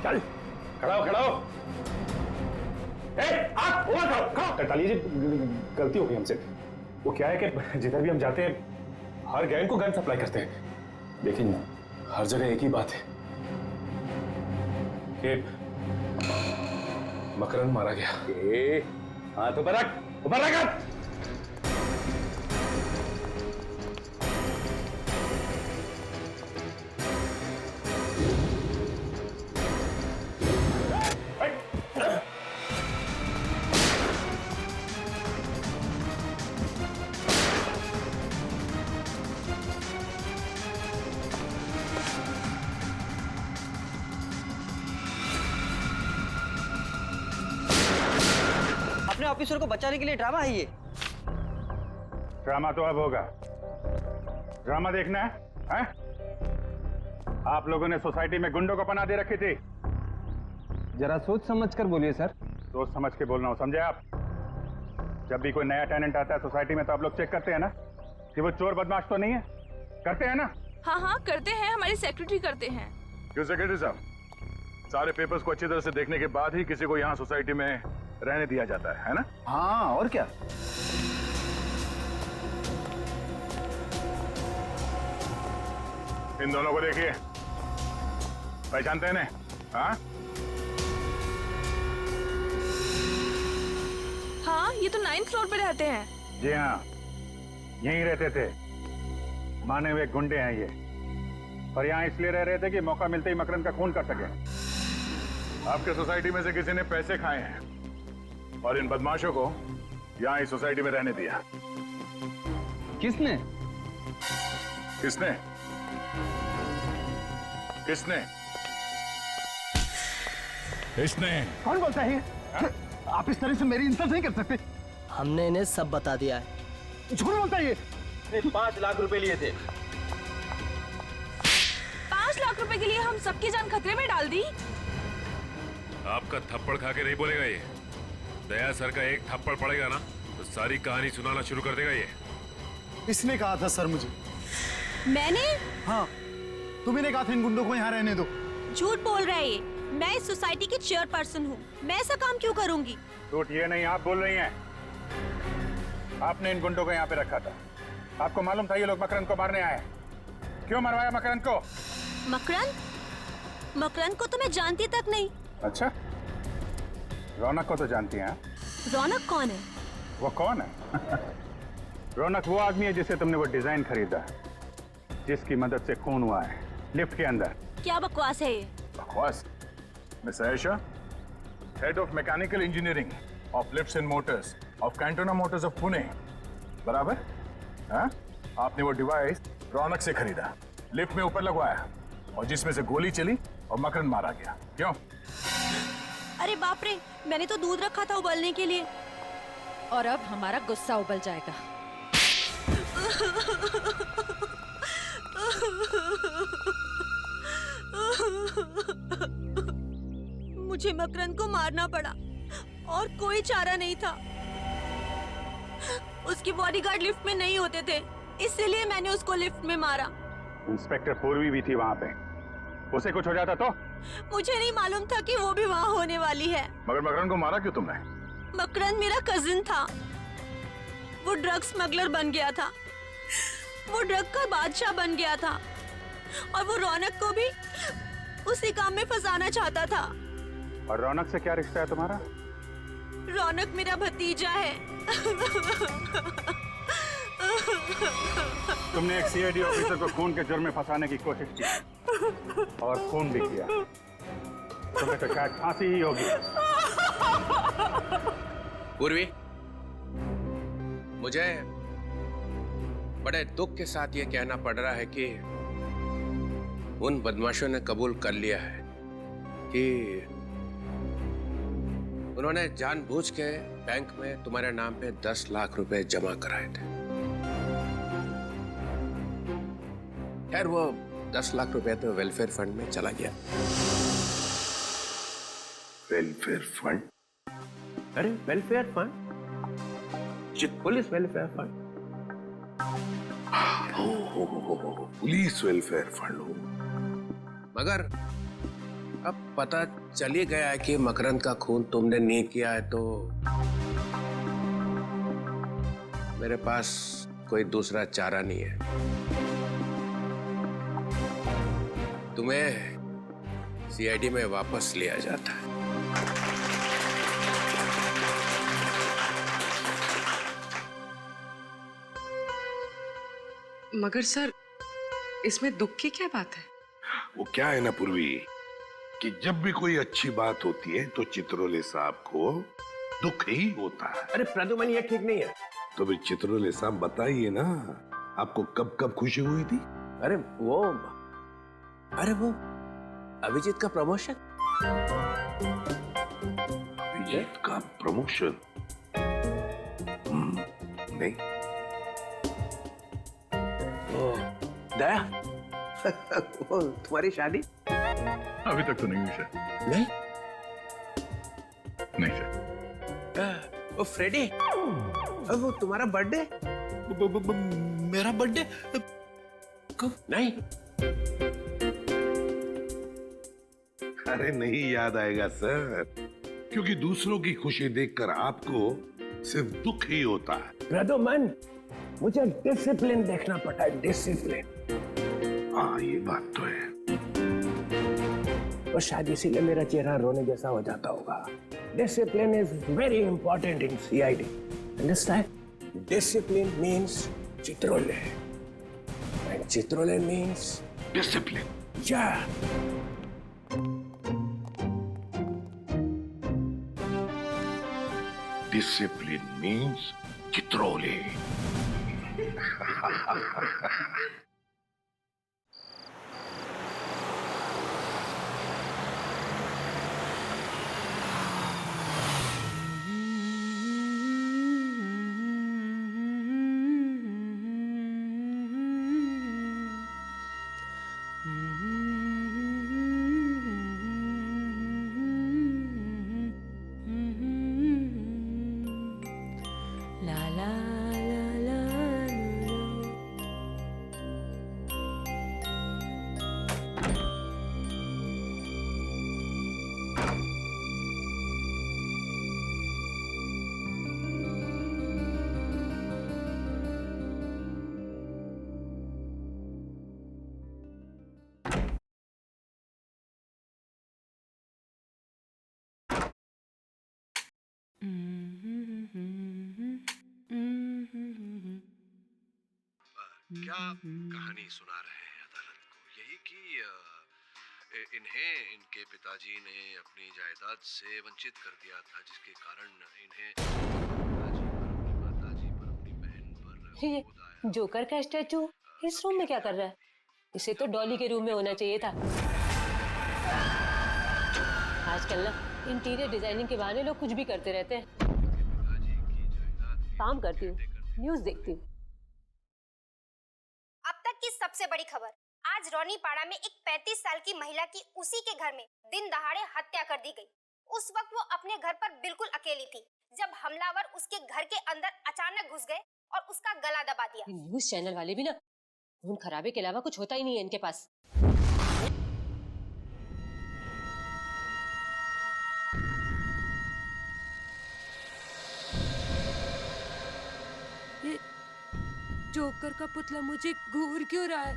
S11: चल खड़ा हो, खड़ा हो। करताली जी, गलती हो गई हमसे। वो क्या है कि जिधर भी हम जाते हैं हर गैंग को गन सप्लाई करते हैं,
S16: लेकिन हर जगह एक ही बात है
S11: कि
S16: मकरंद मारा गया।
S11: हाथ ऊपर रख, ऊपर रख।
S19: अपने ऑफिसर को बचाने के लिए ड्रामा है ये।
S11: ड्रामा तो अब होगा। ड्रामा देखना है? आप लोगों ने सोसाइटी में गुंडों को पनाह दे रखी थी।
S10: जरा सोच समझ कर बोलिए सर।
S11: सोच समझ के बोलना हो, समझे आप? जब भी कोई नया टेनेंट आता है सोसाइटी में तो आप लोग चेक करते हैं ना कि वो चोर बदमाश तो नहीं है? करते हैं ना?
S13: हाँ हाँ करते हैं, हमारी सेक्रेटरी करते हैं।
S2: क्यों सेक्रेटरी साहब, सारे पेपर्स को अच्छी तरह से देखने के बाद ही किसी को यहाँ सोसाइटी में रहने दिया जाता है ना?
S17: हाँ और क्या।
S2: इन दोनों को देखिए, पहचानते हैं इन्हें? हाँ
S13: हाँ, ये तो 9th फ्लोर पे रहते हैं।
S11: जी हाँ, यहीं रहते थे। माने हुए गुंडे हैं ये, पर यहाँ इसलिए रह रहे थे कि मौका मिलते ही मकरंद का खून कर सके।
S2: आपके सोसाइटी में से किसी ने पैसे खाए हैं और इन बदमाशों को यहाँ इस सोसाइटी में रहने दिया।
S10: किसने?
S2: किसने? किसने? इसने।
S10: कौन बोलता है? आप इस तरह से मेरी इंसल्ट नहीं कर सकते।
S19: हमने इन्हें सब बता दिया है।
S10: झूठ बोलता है ये।
S19: 5 लाख रुपए लिए थे।
S13: 5 लाख रुपए के लिए हम सबकी जान खतरे में डाल दी।
S3: आपका थप्पड़ खा के नहीं बोलेगा ये। दया सर का एक थप्पड़ पड़ेगा ना तो सारी कहानी सुनाना शुरू कर देगा ये।
S20: इसने कहा था सर मुझे।
S13: मैंने?
S20: हाँ, तुम्ही ने कहा था इन गुंडों को यहाँ रहने दो।
S13: झूठ बोल रहा है ये। मैं इस सोसाइटी की चेयरपर्सन हूँ, मैं ऐसा काम क्यों करूंगी?
S11: झूठ ये नहीं, आप बोल रही हैं। आपने इन गुंडों को यहाँ पे रखा था। आपको मालूम था ये लोग मकरंद को मारने आए। क्यों मरवाया मकरंद को?
S13: मकरंद? मकरंद को तो मैं जानती तक नहीं।
S11: अच्छा, रौनक को तो जानती हैं?
S13: रौनक कौन है?
S11: वो कौन है? रौनक वो आदमी है जिससे तुमने वो डिजाइन खरीदा, जिसकी मदद से खून हुआ है लिफ्ट के अंदर।
S13: क्या बकवास है ये?
S2: बकवास? Miss Ayesha, head of mechanical engineering of lifts and Motors of Cantona Motors of Pune, बराबर? हाँ? आपने वो डिवाइस रौनक से खरीदा, लिफ्ट में ऊपर लगवाया और जिसमें से गोली चली और मकरंद मारा गया। क्यों?
S13: अरे बाप रे, मैंने तो दूध रखा था उबलने के लिए।
S1: और अब हमारा गुस्सा उबल जाएगा।
S13: मुझे मकरंद को मारना पड़ा और कोई चारा नहीं था। उसके बॉडीगार्ड लिफ्ट में नहीं होते थे, इसलिए मैंने उसको लिफ्ट में मारा।
S11: इंस्पेक्टर पूर्वी भी थी वहां पे, उसे कुछ हो जाता तो?
S13: मुझे नहीं मालूम था कि वो भी वहां होने वाली है।
S2: मगर मकरंद को मारा क्यों तुमने?
S13: मकरंद मेरा कजिन था, वो ड्रग स्मगलर बन गया था, वो ड्रग का बादशाह बन गया था और वो रौनक को भी उसी काम में फंसाना चाहता था।
S11: और रौनक से क्या रिश्ता है तुम्हारा?
S13: रौनक मेरा भतीजा है।
S11: तुमने एक सीआईडी ऑफिसर को खून के जुर्म में फंसाने की कोशिश की और खून भी किया। तुम्हें तो शायद फांसी ही होगी।
S21: पूर्वी, मुझे बड़े दुख के साथ ये कहना पड़ रहा है कि उन बदमाशों ने कबूल कर लिया है कि उन्होंने जानबूझ के बैंक में तुम्हारे नाम पे 10 लाख रुपए जमा कराए थे। खैर वो 10 लाख रुपए तो वेलफेयर फंड में चला गया।
S8: Welfare fund?
S21: अरे welfare fund, police welfare fund.
S8: Police welfare fund हो।
S21: मगर अब पता चल ही गया है कि मकरंद का खून तुमने नहीं किया है, तो मेरे पास कोई दूसरा चारा नहीं है। तुम्हें सीआईडी में वापस लिया जाता है।
S7: मगर सर, इसमें दुख की क्या बात है?
S8: वो क्या है ना पूर्वी, कि जब भी कोई अच्छी बात होती है तो चित्रोले साहब को दुख ही होता है।
S21: अरे प्रद्युमन, ये ठीक नहीं है।
S8: तो भी चित्रोले साहब बताइए ना, आपको कब कब खुशी हुई थी?
S21: अरे वो अभिजीत का प्रमोशन।
S8: अभिजीत का प्रमोशन? नहीं।
S21: दया, वो तुम्हारी शादी?
S2: अभी तक तो नहीं हुई सर।
S21: नहीं?
S2: नहीं सर।
S21: वो फ्रेडी, वो तुम्हारा बर्थडे?
S19: मेरा बर्थडे
S21: कब? नहीं।
S8: अरे नहीं याद आएगा सर, क्योंकि दूसरों की खुशी देखकर आपको सिर्फ दुख ही होता है।
S21: प्रद्युमन, मुझे डिसिप्लिन देखना पड़ता है, डिसिप्लिन।
S8: हाँ ये बात तो है।
S21: और शायद इसीलिए मेरा चेहरा रोने जैसा हो जाता होगा। Discipline is very important in CID. Understand? Discipline means Chitrole, and Chitrole means
S8: discipline.
S21: या
S8: डिसिप्लिन मीन्स चित्रोले।
S21: क्या कहानी सुना रहे हैं अदालत को? यही कि इन्हें इनके पिताजी ने अपनी जायदाद से वंचित कर दिया था, जिसके कारण इन्हें माताजी पर, अपनी बहन पर।
S9: ये जोकर का स्टैचू इस रूम में क्या कर रहा है? इसे तो डॉली के रूम में होना चाहिए था। आजकल ना इंटीरियर डिजाइनिंग के बहाने लोग कुछ भी करते रहते हैं। काम करती हूँ, न्यूज़ देखती हूँ।
S22: अब तक की सबसे बड़ी खबर, आज रोनीपाड़ा में एक 35 साल की महिला की उसी के घर में दिन दहाड़े हत्या कर दी गई। उस वक्त वो अपने घर पर बिल्कुल अकेली थी जब हमलावर उसके घर के अंदर अचानक घुस गए और उसका गला दबा दिया।
S9: न्यूज़ चैनल वाले भी ना खून खराबे के अलावा कुछ होता ही नहीं है इनके पास। जोकर का पुतला मुझे घूर क्यों रहा है?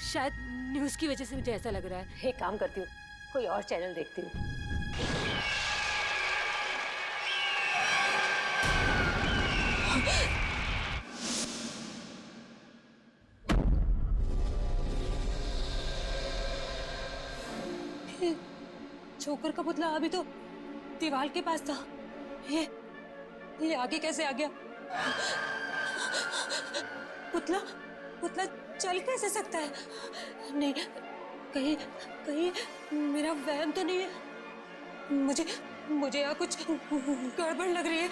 S9: शायद न्यूज़ की वजह से मुझे ऐसा लग रहा है। एक काम करती हूँ, कोई और चैनल देखती हूँ। जोकर का पुतला अभी तो दीवार के पास था। ये आगे कैसे आ गया? पुतला चल कैसे सकता है? नहीं, कहीं मेरा वहम तो नहीं है? मुझे यहाँ कुछ गड़बड़ लग रही है।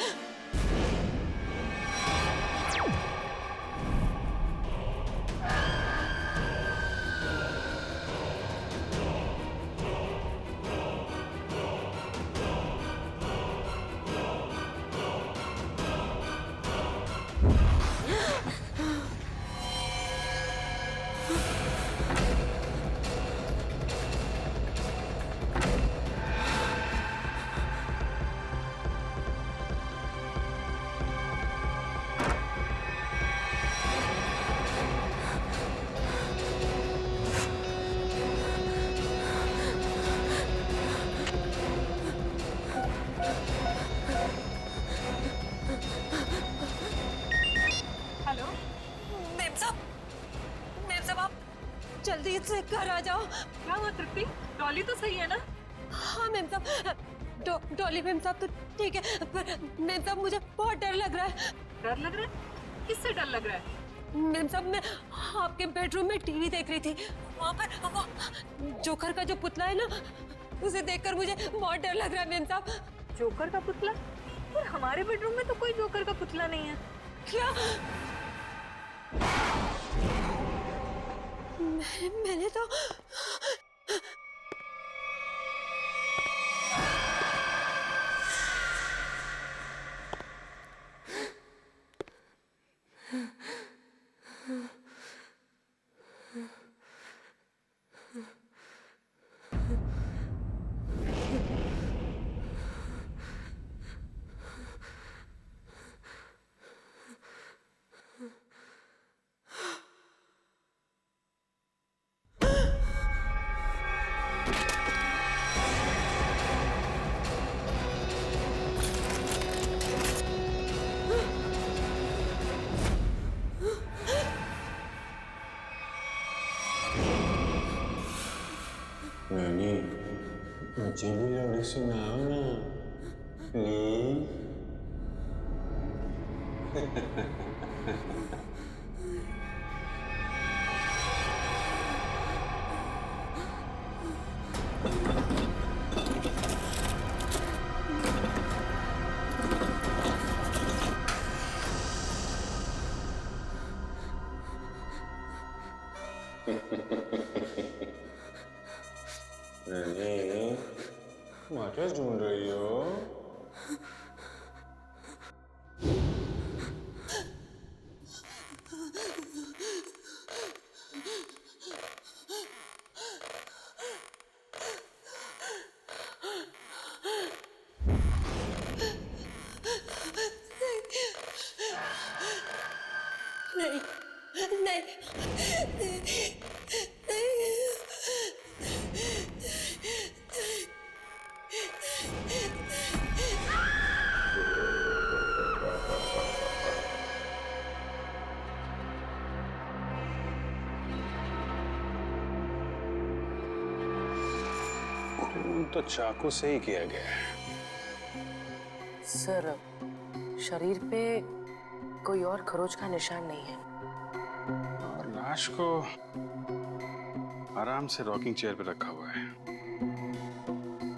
S9: जल्दी से घर आ जाओ। क्या हुआ तृप्ति? डॉली तो सही है ना? हाँ मैम साहब, डॉली मैम साहब तो ठीक है, पर मैम साहब मुझे बहुत डर लग रहा है।
S5: डर लग रहा है? किससे डर लग रहा है?
S9: मैम साहब मैं आपके बेडरूम में टीवी देख रही थी, वहाँ पर वो जोकर का जो पुतला है ना, उसे देखकर मुझे बहुत डर लग रहा है मैम साहब।
S5: जोकर का पुतला? पर हमारे बेडरूम में तो कोई जोकर का पुतला नहीं है।
S9: क्या? मैंने तो
S12: नानी, मुझे भी लोरी सुनाओ ना, प्लीज। क्या ढूंढ रही हो?
S11: तो चाकू से ही किया गया है।
S23: सर, शरीर पे कोई और खरोच का निशान नहीं है
S11: और लाश को आराम से रॉकिंग चेयर पे रखा हुआ है।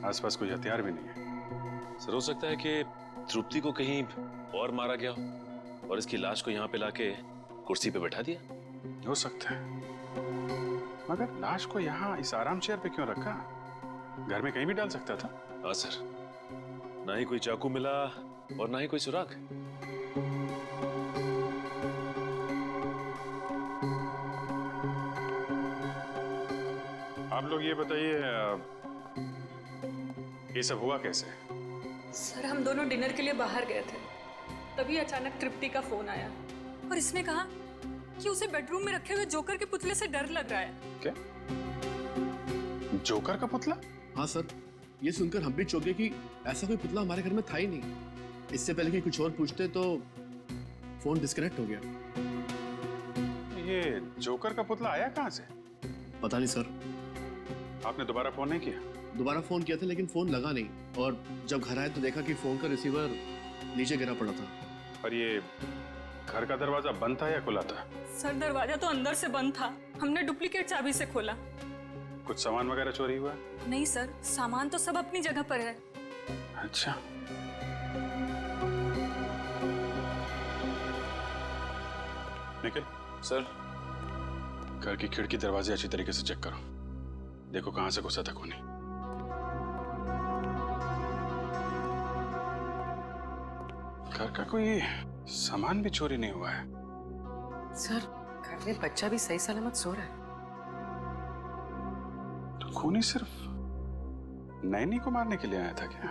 S11: आसपास कोई हथियार भी नहीं है।
S3: सर, हो सकता है कि तृप्ति को कहीं और मारा गया हो और इसकी लाश को यहाँ पे लाके कुर्सी पे बैठा दिया।
S11: हो सकता है, मगर लाश को यहाँ इस आराम चेयर पे क्यों रखा? घर में कहीं भी डाल सकता था।
S3: हाँ सर, ना ही कोई चाकू मिला और ना ही कोई सुराग।
S11: आप लोग ये बताइए, ये सब हुआ कैसे?
S5: सर, हम दोनों डिनर के लिए बाहर गए थे, तभी अचानक तृप्ति का फोन आया और इसने कहा कि उसे बेडरूम में रखे हुए जोकर के पुतले से डर लग रहा है।
S11: क्या? जोकर का पुतला?
S24: हाँ सर, ये सुनकर हम भी चौंक गए कि ऐसा कोई पुतला हमारे घर में था ही नहीं। इससे पहले कि कुछ और पूछते तो फोन डिस्कनेक्ट हो गया।
S11: ये जोकर का पुतला आया कहाँ से?
S24: पता नहीं सर।
S11: आपने दोबारा फोन नहीं किया?
S24: दोबारा फोन किया था लेकिन फोन लगा नहीं, और जब घर आए तो देखा कि फोन का रिसीवर नीचे गिरा पड़ा था।
S11: पर ये घर का दरवाजा बंद था या खुला था?
S5: सर, दरवाजा तो अंदर से बंद था, हमने डुप्लीकेट चाबी से खोला।
S11: कुछ सामान वगैरह चोरी हुआ?
S5: नहीं सर, सामान तो सब अपनी जगह पर है।
S11: अच्छा। निखिल
S16: सर,
S11: घर की खिड़की दरवाजे अच्छी तरीके से चेक करो, देखो कहां से घुसा था खूनी। घर का कोई सामान भी चोरी नहीं हुआ है।
S23: सर, घर में बच्चा भी सही सलामत सो रहा है।
S11: तो खूनी सिर्फ नैनी को मारने के लिए आया था क्या?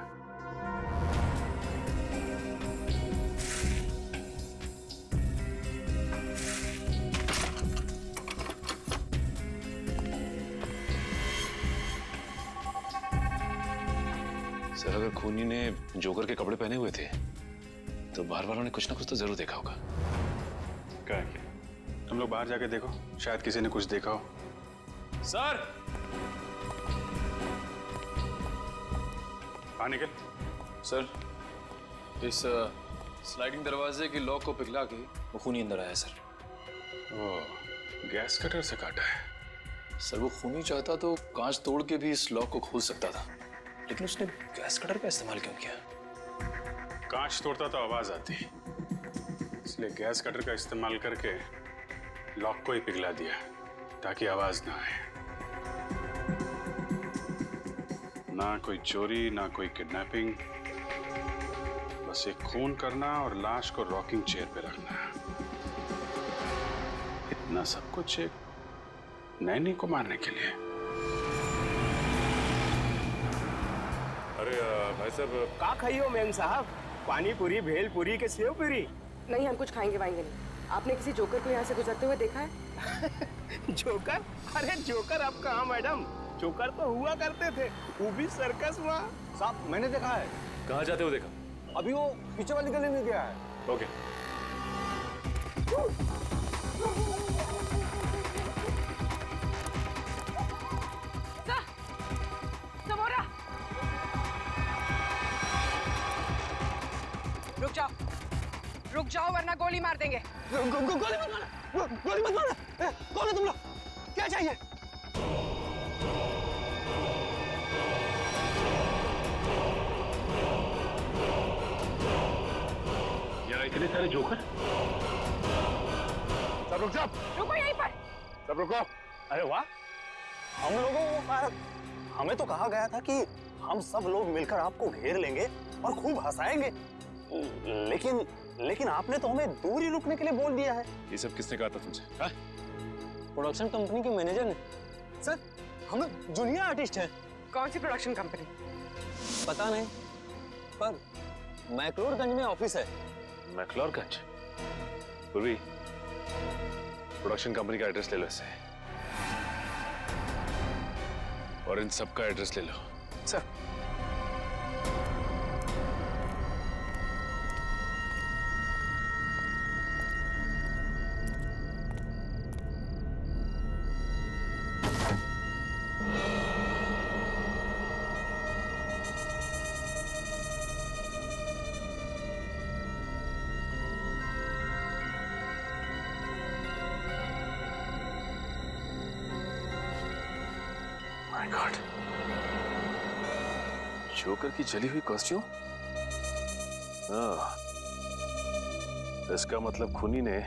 S3: सर, अगर खूनी ने जोकर के कपड़े पहने हुए थे तो बाहर वालों ने कुछ ना कुछ तो जरूर देखा होगा।
S11: क्या है? तुम लोग बाहर जाके देखो, शायद किसी ने कुछ देखा हो।
S16: सर,
S11: हाँ निकल।
S16: सर, इस स्लाइडिंग दरवाजे की लॉक को पिघला के वो खूनी अंदर आया सर।
S11: ओह, गैस कटर से काटा है।
S16: सर, वो खूनी चाहता तो कांच तोड़ के भी इस लॉक को खोल सकता था, लेकिन उसने गैस कटर का इस्तेमाल क्यों किया?
S11: कांच तोड़ता तो आवाज आती, इसलिए गैस कटर का इस्तेमाल करके लॉक को ही पिघला दिया ताकि आवाज ना आए। ना कोई चोरी, ना कोई किडनैपिंग, बस एक खून करना और लाश को रॉकिंग चेयर पे रखना। इतना सब कुछ एक नैनी को मारने के लिए।
S4: अरे भाई साहब,
S21: का खाइयो मेम साहब? पानी पूरी, भेल पूरी के सेव पूरी?
S23: नहीं, हम कुछ खाएंगे वाएंगे नहीं। आपने किसी जोकर को यहाँ से गुजरते हुए देखा है?
S21: जोकर? अरे जोकर अब कहाँ मैडम, जोकर तो हुआ करते थे, वो भी सर्कस हुआ।
S4: साहब मैंने देखा है।
S16: कहाँ जाते हुए देखा?
S4: अभी वो पीछे वाली गली में गया है।
S16: ओके।
S23: रुक जाओ वरना गोली मार देंगे।
S4: गोली मत मारना, गोली मत मारना। कौन है तुम लोग? क्या चाहिए?
S3: यहाँ इतने सारे जोकर?
S4: सब रुक जाओ।
S23: रुको यहीं पर।
S4: सब रुको। अरे वाह, हम लोगों को हमें तो कहा गया था कि हम सब लोग मिलकर आपको घेर लेंगे और खूब हंसाएंगे, लेकिन आपने तो हमें दूर ही रुकने के लिए बोल दिया है।
S16: ये सब किसने कहा था तुमसे? हाँ?
S4: प्रोडक्शन कंपनी के मैनेजर ने। सर, हम जूनियर आर्टिस्ट हैं।
S23: कौन सी प्रोडक्शन कंपनी?
S4: पता नहीं, पर मैक्लोडगंज में ऑफिस है।
S3: मैक्लोडगंज? पूर्वी, प्रोडक्शन कंपनी का एड्रेस ले लो इससे, और इन सब का एड्रेस ले लो।
S4: सर,
S3: माय गॉड, जोकर की जली हुई कॉस्ट्यूम। हाँ, इसका मतलब खूनी ने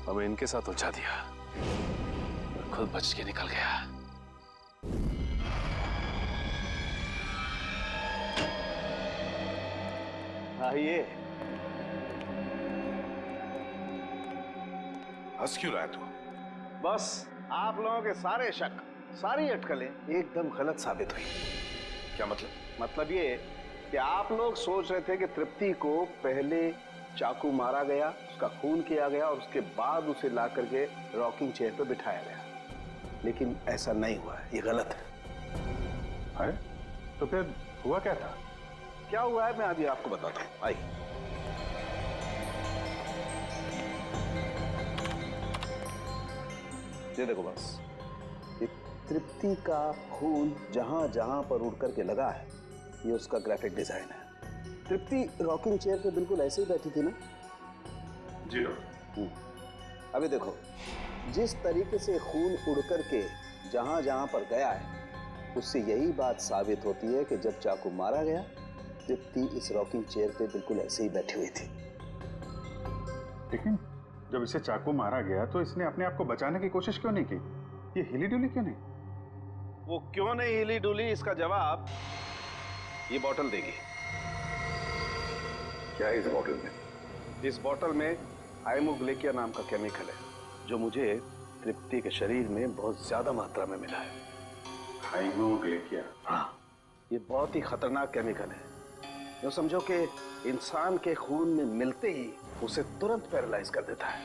S3: हमें इनके साथ उलझा दिया और खुद बच के निकल गया।
S8: आइए। हंस क्यों रहा है तू? बस आप लोगों के सारे शक, सारी अटकलें एकदम गलत साबित हुई।
S3: क्या मतलब?
S8: मतलब ये कि आप लोग सोच रहे थे कि तृप्ति को पहले चाकू मारा गया, उसका खून किया गया और उसके बाद उसे ला करके रॉकिंग चेयर पर बिठाया गया, लेकिन ऐसा नहीं हुआ है, ये गलत है।
S2: अरे तो फिर हुआ क्या था?
S8: क्या हुआ है मैं अभी आपको बताता हूँ, आइए। ये देखो बस, ये तृप्ति का खून जहां जहां पर उड़ करके लगा है, ये उसका ग्राफिक डिजाइन है। तृप्ति रॉकिंग चेयर पे बिल्कुल ऐसे ही बैठी थी ना?
S11: जी डॉक्टर।
S8: अभी देखो, जिस तरीके से खून उड़ करके
S17: जहां जहां पर गया है उससे यही बात साबित होती है कि जब चाकू मारा गया तृप्ति इस रॉकिंग चेयर पे बिल्कुल ऐसे ही बैठी हुई थी।
S11: लेकिन जब इसे चाकू मारा गया तो इसने अपने आप को बचाने की कोशिश क्यों नहीं की? ये हिली डुली क्यों नहीं?
S8: वो क्यों नहीं हिली डुली, इसका जवाब ये बोतल देगी। क्या है इस बोतल में? इस बोतल में हाइमोग्लेकिया नाम का केमिकल है जो मुझे तृप्ति के शरीर में बहुत ज्यादा मात्रा में मिला है।
S11: हाइमोग्लेकिया?
S8: हाँ, ये बहुत ही खतरनाक केमिकल है। जो समझो कि इंसान के खून में मिलते ही उसे तुरंत पैरालाइज कर देता है।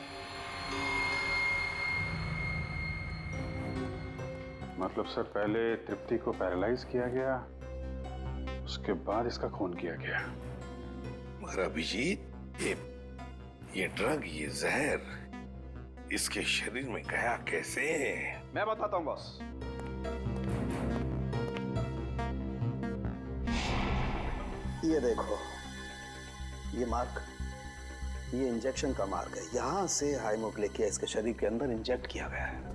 S11: मतलब सर पहले तृप्ति को पैरालाइज किया गया, उसके बाद इसका खून किया गया।
S8: मगर अभिजीत, ये ड्रग, ये जहर इसके शरीर में गया कैसे? मैं बताता हूं बॉस। ये देखो, ये मार्क, ये इंजेक्शन का मार्क है। यहां से हाइमोग्लेकिया इसके शरीर के अंदर इंजेक्ट किया गया है।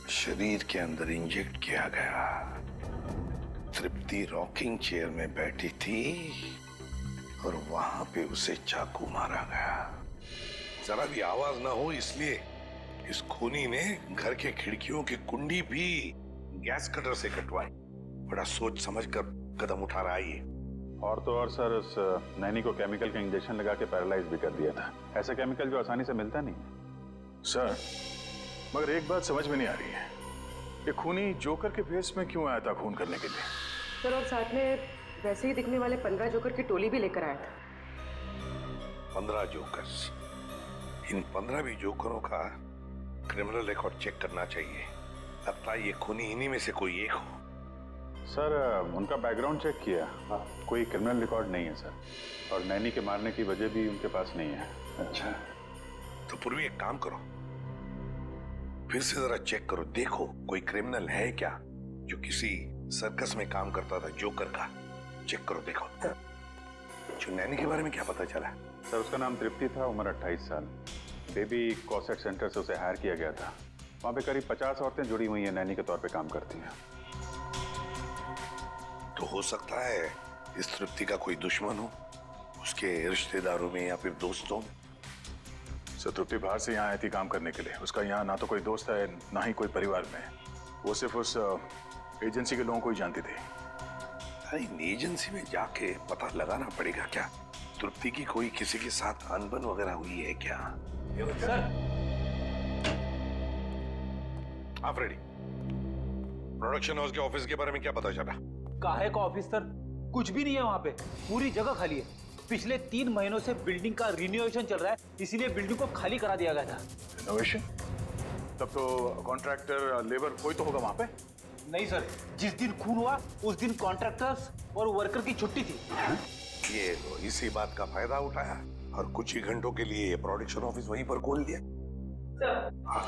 S8: शरीर के अंदर इंजेक्ट किया गया। तृप्ति रॉकिंग चेयर में बैठी थी और वहां पे उसे चाकू मारा गया। जरा भी आवाज ना हो इसलिए इस खूनी ने घर के खिड़कियों की कुंडी भी गैस कटर से कटवाई। बड़ा सोच समझ कर कदम उठा रहा है ये।
S11: और तो और सर, उस नैनी को केमिकल का इंजेक्शन लगा के पैरालाइज भी कर दिया था। ऐसा केमिकल जो आसानी से मिलता नहीं।
S2: सर, मगर एक बात समझ में नहीं आ रही है, ये खूनी जोकर के भेस में क्यों आया था खून करने के लिए?
S23: सर, और साथ में वैसे ही दिखने वाले 15 जोकर की टोली भी लेकर आया था।
S8: 15 जोकर्स? इन 15 भी जोकरों का क्रिमिनल रिकॉर्ड चेक करना चाहिए। लगता है ये खूनी इन्हीं में से कोई एक हो।
S11: सर, उनका बैकग्राउंड चेक किया, कोई क्रिमिनल रिकॉर्ड नहीं है सर। और नैनी के मारने की वजह भी उनके पास नहीं है।
S8: अच्छा, तो पूर्वी एक काम करो, फिर से जरा चेक करो, देखो कोई क्रिमिनल है क्या जो किसी सर्कस में काम करता था जोकर का। चेक करो, देखो। जो नैनी के बारे में क्या पता चला?
S11: सर, उसका नाम तृप्ति था, उम्र 28 साल। बेबी कॉसेट सेंटर से उसे हायर किया गया था। वहां पे करीब 50 औरतें जुड़ी हुई हैं, नैनी के तौर पे काम करती हैं।
S8: तो हो सकता है इस तृप्ति का कोई दुश्मन हो, उसके रिश्तेदारों में या फिर दोस्तों में।
S2: सर, तृप्ति बाहर से यहाँ आई थी काम करने के लिए। उसका यहाँ ना तो कोई दोस्त है, ना ही कोई परिवार में। वो सिर्फ उस एजेंसी के लोगों को ही जानती थी।
S8: इन एजेंसी में जाके पता लगाना पड़ेगा क्या तृप्ति की कोई किसी के साथ अनबन वगैरह हुई है क्या?
S19: सर,
S8: आप रेडी? प्रोडक्शन हाउस के ऑफिस के बारे में क्या पता चला?
S19: काहे का ऑफिस सर? कुछ भी नहीं है वहाँ पे, पूरी जगह खाली है। पिछले 3 महीनों से बिल्डिंग का रिनोवेशन चल रहा है, इसीलिए बिल्डिंग को खाली करा दिया गया था।
S2: रिनोवेशन? तब तो कॉन्ट्रैक्टर, लेबर कोई तो होगा वहाँ पे?
S19: नहीं सर, जिस दिन खून हुआ उस दिन कॉन्ट्रैक्टर्स और वर्कर की छुट्टी थी।
S8: ये तो इसी बात का फायदा उठाया और कुछ ही घंटों के लिए प्रोडक्शन ऑफिस वहीं पर खोल दिया। हाँ।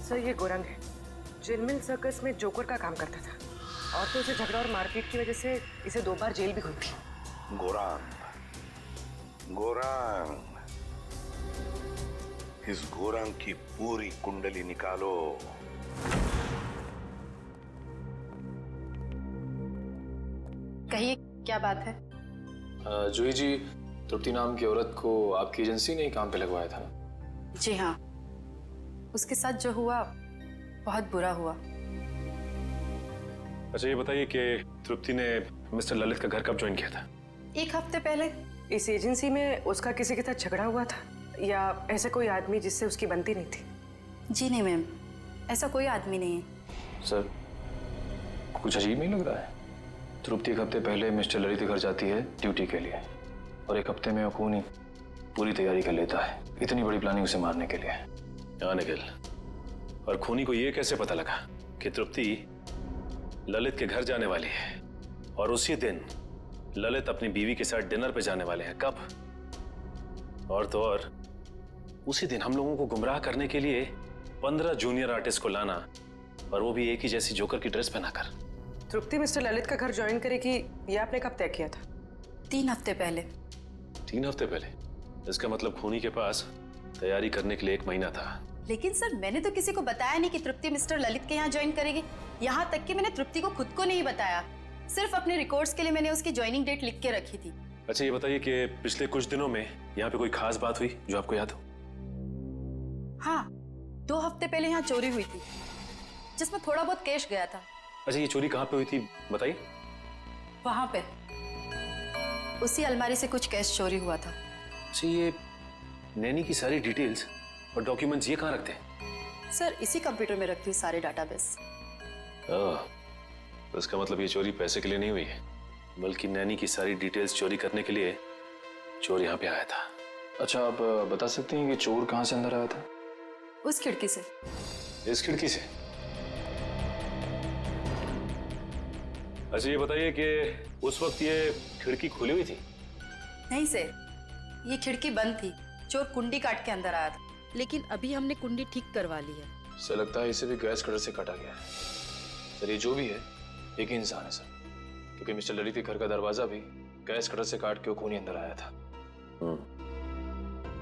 S23: सर, ये गोरंग है, जिनमिल सर्कस में जोकर का काम करता था। और तो उसे झगड़ा और मारपीट की वजह से इसे 2 बार जेल भी हुई थी।
S8: गोरांग, गोरांग, इस गोरांग की पूरी कुंडली निकालो।
S6: कहिए, क्या बात है?
S16: जूही जी, तृप्ति नाम की औरत को आपकी एजेंसी ने काम पे लगवाया था ना?
S6: जी हाँ, उसके साथ जो हुआ बहुत बुरा हुआ।
S3: अच्छा, ये बताइए कि तृप्ति ने मिस्टर ललित का घर कब ज्वाइन किया था?
S6: 1 हफ्ते पहले।
S23: इस एजेंसी में उसका किसी के साथ झगड़ा हुआ था या ऐसा कोई आदमी जिससे उसकी बनती नहीं थी?
S6: जी नहीं मैम, ऐसा कोई आदमी नहीं है।
S16: सर, कुछ अजीब नहीं लग रहा है? तृप्ति 1 हफ्ते पहले मिस्टर ललित के घर जाती है ड्यूटी के लिए, और 1 हफ्ते में खूनी पूरी तैयारी कर लेता है, इतनी बड़ी प्लानिंग उसे मारने के लिए।
S3: हाँ निखिल, और खूनी को ये कैसे पता लगा कि तृप्ति ललित के घर जाने वाली है और उसी दिन ललित अपनी बीवी के साथ डिनर पे जाने वाले हैं? कब? और तो और उसी दिन हम लोगों को गुमराह करने के लिए 15 जूनियर आर्टिस्ट को लाना, और वो भी एक ही जैसी जोकर की ड्रेस पहनाकर।
S23: तृप्ति मिस्टर ललित का घर ज्वाइन करेगी, ये आपने कब तय किया था?
S6: 3 हफ्ते पहले।
S3: 3 हफ्ते पहले? इसका मतलब खूनी के पास तैयारी करने के लिए 1 महीना था।
S6: लेकिन सर मैंने तो किसी को बताया नहीं कि तृप्ति मिस्टर ललित के यहाँ ज्वाइन करेगी। यहाँ तक कि मैंने तृप्ति को खुद को नहीं बताया, सिर्फ अपने रिकॉर्ड्स के लिए मैंने उसकी ज्वाइनिंग डेट लिख के रखी थी।
S3: अच्छा ये बताइए कि पिछले कुछ दिनों में यहाँ पे कोई खास बात हुई जो आपको याद हो?
S6: हाँ, 2 हफ्ते पहले यहाँ चोरी हुई थी जिसमें थोड़ा बहुत कैश गया था।
S3: अच्छा ये चोरी कहाँ पे हुई थी बताइए?
S6: वहां पे उसी अलमारी से कुछ कैश चोरी हुआ था।
S3: अच्छा ये नैनी की सारी डिटेल्स और डॉक्यूमेंट्स ये कहाँ रखते हैं?
S6: सर इसी कंप्यूटर में रखती हूँ सारे डाटाबेस।
S3: तो इसका मतलब ये चोरी पैसे के लिए नहीं हुई है, बल्कि नैनी की सारी डिटेल्स चोरी करने के लिए चोर यहाँ पे आया था।
S16: अच्छा आप बता सकते हैं कि चोर कहाँ से अंदर आया था?
S6: उस खिड़की से।
S3: इस खिड़की से? अच्छा ये बताइए कि उस वक्त ये खिड़की खुली हुई थी?
S6: नहीं सर, ये खिड़की बंद थी। चोर कुंडी काट के अंदर आया था, लेकिन अभी हमने कुंडी ठीक करवा ली है।
S16: सर लगता है इसे भी गैस कटर से काटा गया है। सर ये जो भी है एक ही इंसान है सर, क्योंकि मिस्टर ललित के घर का दरवाजा भी गैस कटर से काट के वो खूनी अंदर आया था।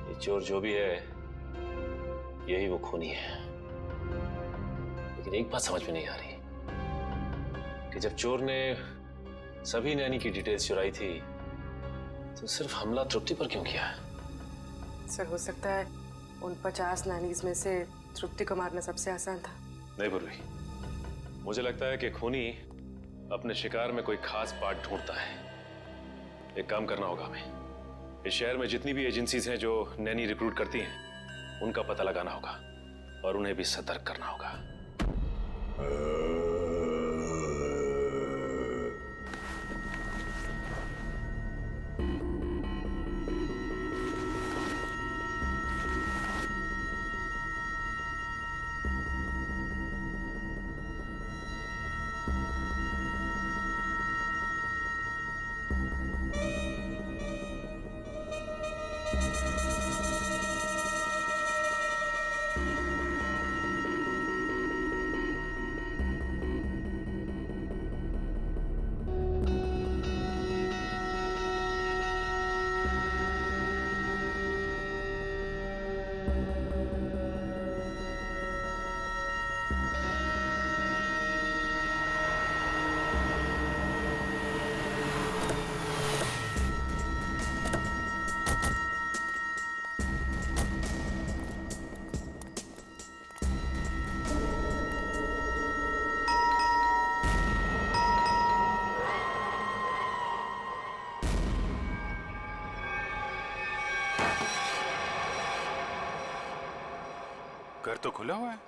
S3: ये चोर जो भी है यही वो खूनी है। लेकिन एक बात समझ में नहीं आ रही कि जब चोर ने सभी नैनी की डिटेल्स चुराई थी तो सिर्फ हमला तृप्ति पर क्यों किया?
S23: सर हो सकता है उन 50 नैनीज में से तृप्ति को मारना सबसे आसान था।
S3: नहीं पूर्वी, मुझे लगता है कि खूनी अपने शिकार में कोई खास पार्ट ढूंढता है। एक काम करना होगा हमें, इस शहर में जितनी भी एजेंसीज हैं जो नैनी रिक्रूट करती हैं उनका पता लगाना होगा और उन्हें भी सतर्क करना होगा।
S11: घर तो खुला हुआ है।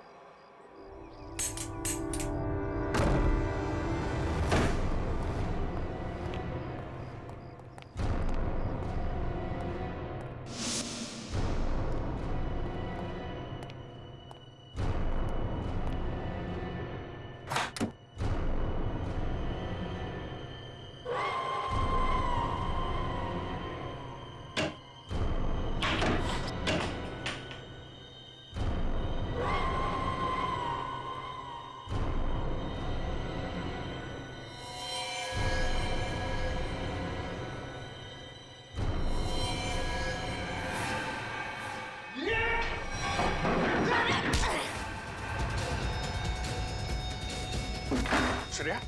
S11: श्रेया,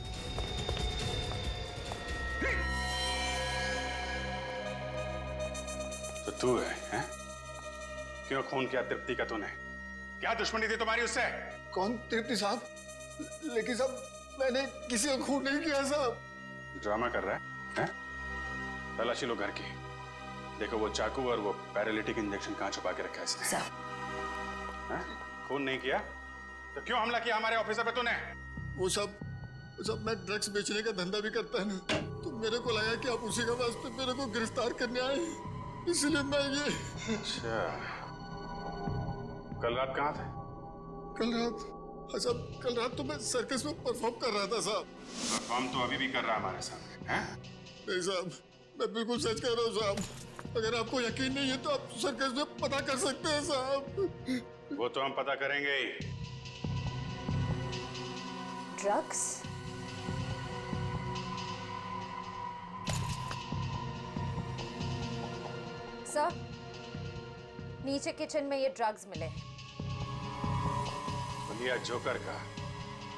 S11: तो तू है, हैं? क्यों खून किया तृप्ति का तूने? क्या दुश्मनी थी तुम्हारी उससे?
S20: कौन तृप्ति साहब? लेकिन साहब मैंने किसी को खून नहीं किया साहब।
S11: ड्रामा कर रहा है? तलाशी लो घर की, देखो वो चाकू और वो पैरालिटिक इंजेक्शन कहाँ छुपा के रखा है इसने। खून नहीं किया तो क्यों हमला किया हमारे ऑफिसर पे तूने?
S20: वो सब मैं ड्रग्स बेचने का धंधा भी करता है ना, तो मेरे को लगा कि आप उसी के वास्ते मेरे को गिरफ्तार करने आए, इसलिए मैं ये।
S11: अच्छा, कल रात कहाँ थे?
S20: कल रात? हाँ साहब, कल रात तो मैं सर्कस में परफॉर्म कर रहा था साहब।
S11: परफॉर्म तो अभी भी कर रहा हमारे सामने, हैं?
S20: नहीं साहब, मैं बिल्कुल सच कह रहा हूँ साहब। अगर आपको यकीन नहीं है तो आप सर्कस में पता कर सकते हैं साहब।
S11: वो तो हम पता करेंगे ही।
S6: ड्रग्स?
S10: सर, नीचे किचन में ये ड्रग्स मिले हैं।
S11: बलिया जोकर का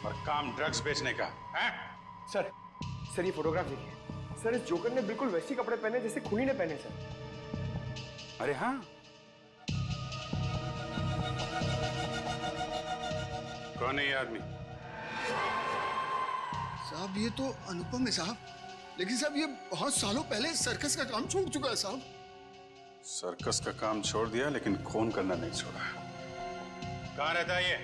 S11: और काम ड्रग्स बेचने का है?
S21: सर ये फोटोग्राफ देखिए। सर, इस जोकर ने बिल्कुल वैसे कपड़े पहने जैसे खूनी ने पहने सर।
S11: अरे हाँ, कौन है ये आदमी?
S20: साहब ये तो अनुपम है साहब, लेकिन साहब ये बहुत सालों पहले सर्कस का काम छोड़ चुका है साहब।
S11: सर्कस का काम छोड़ दिया लेकिन खून करना नहीं छोड़ा। कहाँ रहता है ये?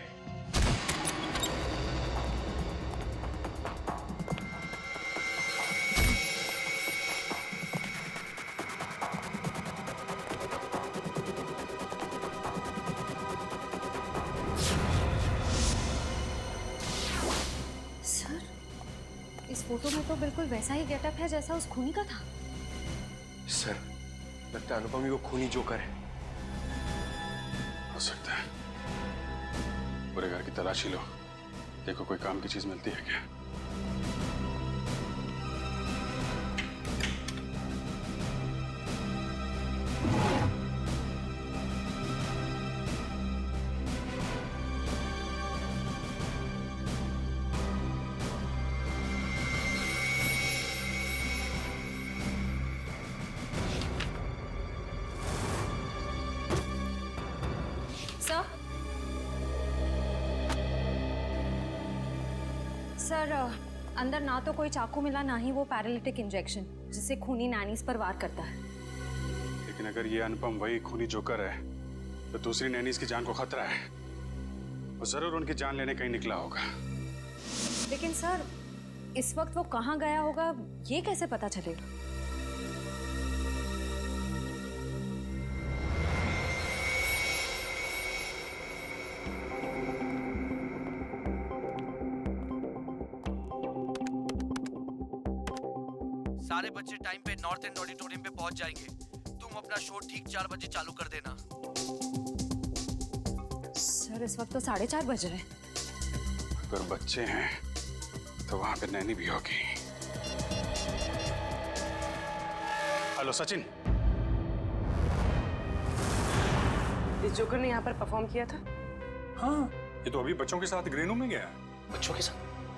S10: इस फोटो में तो बिल्कुल वैसा ही गेटअप है जैसा उस खूनी का था।
S21: सर, लगता है अनुपम ही वो खूनी जोकर है।
S11: हो सकता है। पूरे घर की तलाशी लो, देखो कोई काम की चीज मिलती है क्या।
S10: सर, अंदर ना तो कोई चाकू मिला, ना ही वो पैरालिटिक इंजेक्शन जिससे खूनी नैनीज पर वार करता है।
S11: लेकिन अगर ये अनुपम वही खूनी जोकर है तो दूसरी नैनीज की जान को खतरा है। वो जरूर उनकी जान लेने कहीं निकला होगा।
S10: लेकिन सर, इस वक्त वो कहाँ गया होगा ये कैसे पता चलेगा?
S14: सारे बच्चे टाइम पे नॉर्थ एंड ऑडिटोरियम पे पहुंच जाएंगे। तुम अपना शो ठीक 4 बजे चालू कर देना।
S10: सर, इस वक्त तो 4:30 बज रहे हैं।
S11: अगर बच्चे हैं तो वहां पे नैनी भी होगी। हेलो सचिन,
S23: इस जोकर ने यहाँ पर परफॉर्म किया था?
S11: हाँ, ये तो अभी बच्चों के साथ ग्रीन रूम में गया है।
S3: बच्चों के साथ?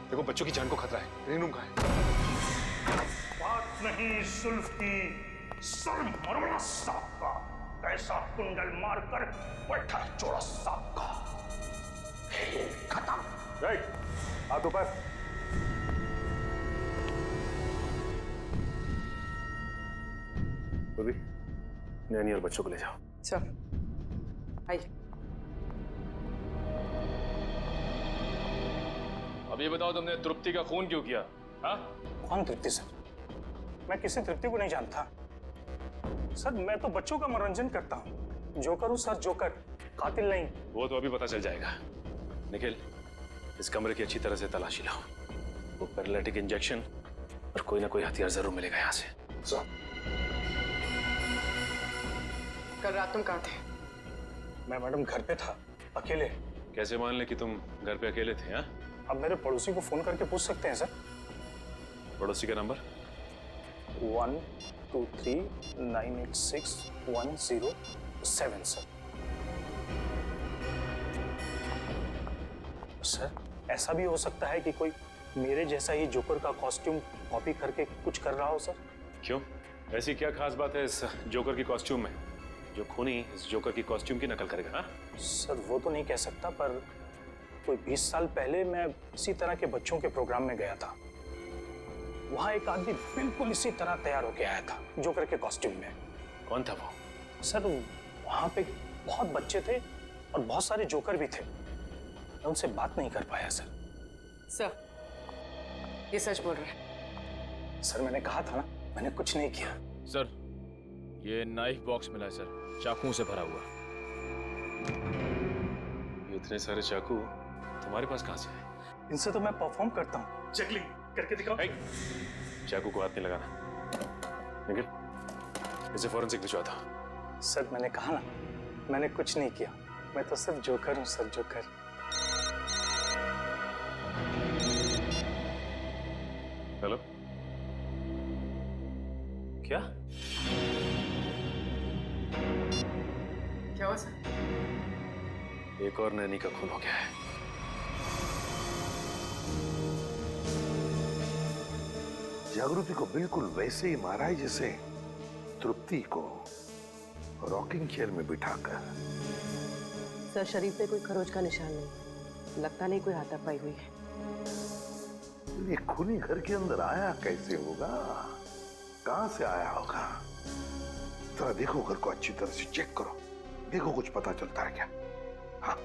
S3: देखो बच्चों की जान को खतरा है। ग्रीन रूम कहाँ है?
S15: बात नहीं सुल्फ की, सर मरवड़ा साहब का कैसा कुंडल मारकर बैठा चोड़ा साहब का। खेल खत्म।
S2: राइट, हाथ ऊपर।
S3: बोली, नैनी और बच्चों को ले जाओ।
S23: चल, आइए।
S16: अब ये बताओ, तुमने तृप्ति का खून क्यों किया? हाँ?
S15: कौन तृप्ति सर? मैं किसी तृप्ति को नहीं जानता सर। मैं तो बच्चों का मनोरंजन करता हूँ। जोकर हूँ सर, जोकर, कातिल नहीं।
S3: वो तो अभी पता चल जाएगा। निखिल, इस कमरे की अच्छी तरह से तलाशी लाओ। वो पैरालिटिक इंजेक्शन और कोई ना कोई हथियार जरूर मिलेगा यहाँ से।
S23: कल रात तुम कहाँ थे?
S15: मैं मैडम घर पे था, अकेले।
S3: कैसे मान ले कि तुम घर पे अकेले थे? हाँ,
S15: अब मेरे पड़ोसी को फोन करके पूछ सकते हैं सर।
S3: पड़ोसी का नंबर?
S15: 123986107 सर। ऐसा भी हो सकता है कि कोई मेरे जैसा ही जोकर का कॉस्ट्यूम कॉपी करके कुछ कर रहा हो सर।
S3: क्यों? ऐसी क्या खास बात है इस जोकर की कॉस्ट्यूम में जो खूनी इस जोकर की कॉस्ट्यूम की नकल करेगा? हाँ
S15: सर, वो तो नहीं कह सकता, पर कोई 20 साल पहले मैं इसी तरह के बच्चों के प्रोग्राम में गया था। वहां एक आदमी बिल्कुल इसी तरह तैयार होके आया था, जोकर के कॉस्ट्यूम में।
S3: कौन था वो?
S15: सर, वहां पे बहुत बच्चे थे और बहुत सारे जोकर भी थे। मैं उनसे बात नहीं कर पाया सर।
S23: सर, ये सच बोल रहे हैं?
S15: सर, मैंने कहा था ना, मैंने कुछ नहीं किया।
S16: सर, ये नाइफ बॉक्स मिला है सर, चाकुओं से भरा हुआ।
S3: ये इतने सारे चाकू तुम्हारे पास कहाँ से है?
S15: इनसे तो मैं परफॉर्म करता हूँ। जगलिंग करके दिखाओ।
S3: चाकू को हाथ नहीं लगाना। निखिल, इसे फॉरेंसिक भिजवा दो।
S15: सर, मैंने कहा ना, मैंने कुछ नहीं किया। मैं तो सिर्फ जोकर हूँ सर, जोकर।
S3: हेलो, क्या?
S23: क्या हुआ सर?
S3: एक और नैनी का खून हो गया है।
S8: जागृति को बिल्कुल वैसे ही मारा है जैसे तृप्ति को रॉकिंग चेयर में बिठाकर।
S23: सर शरीर पे कोई खरोच का निशान नहीं, लगता नहीं कोई हाथापाई हुई है।
S8: ये खूनी घर के अंदर आया कैसे होगा, कहां से आया होगा? जरा देखो घर को अच्छी तरह से चेक करो, देखो कुछ पता चलता है क्या? हाँ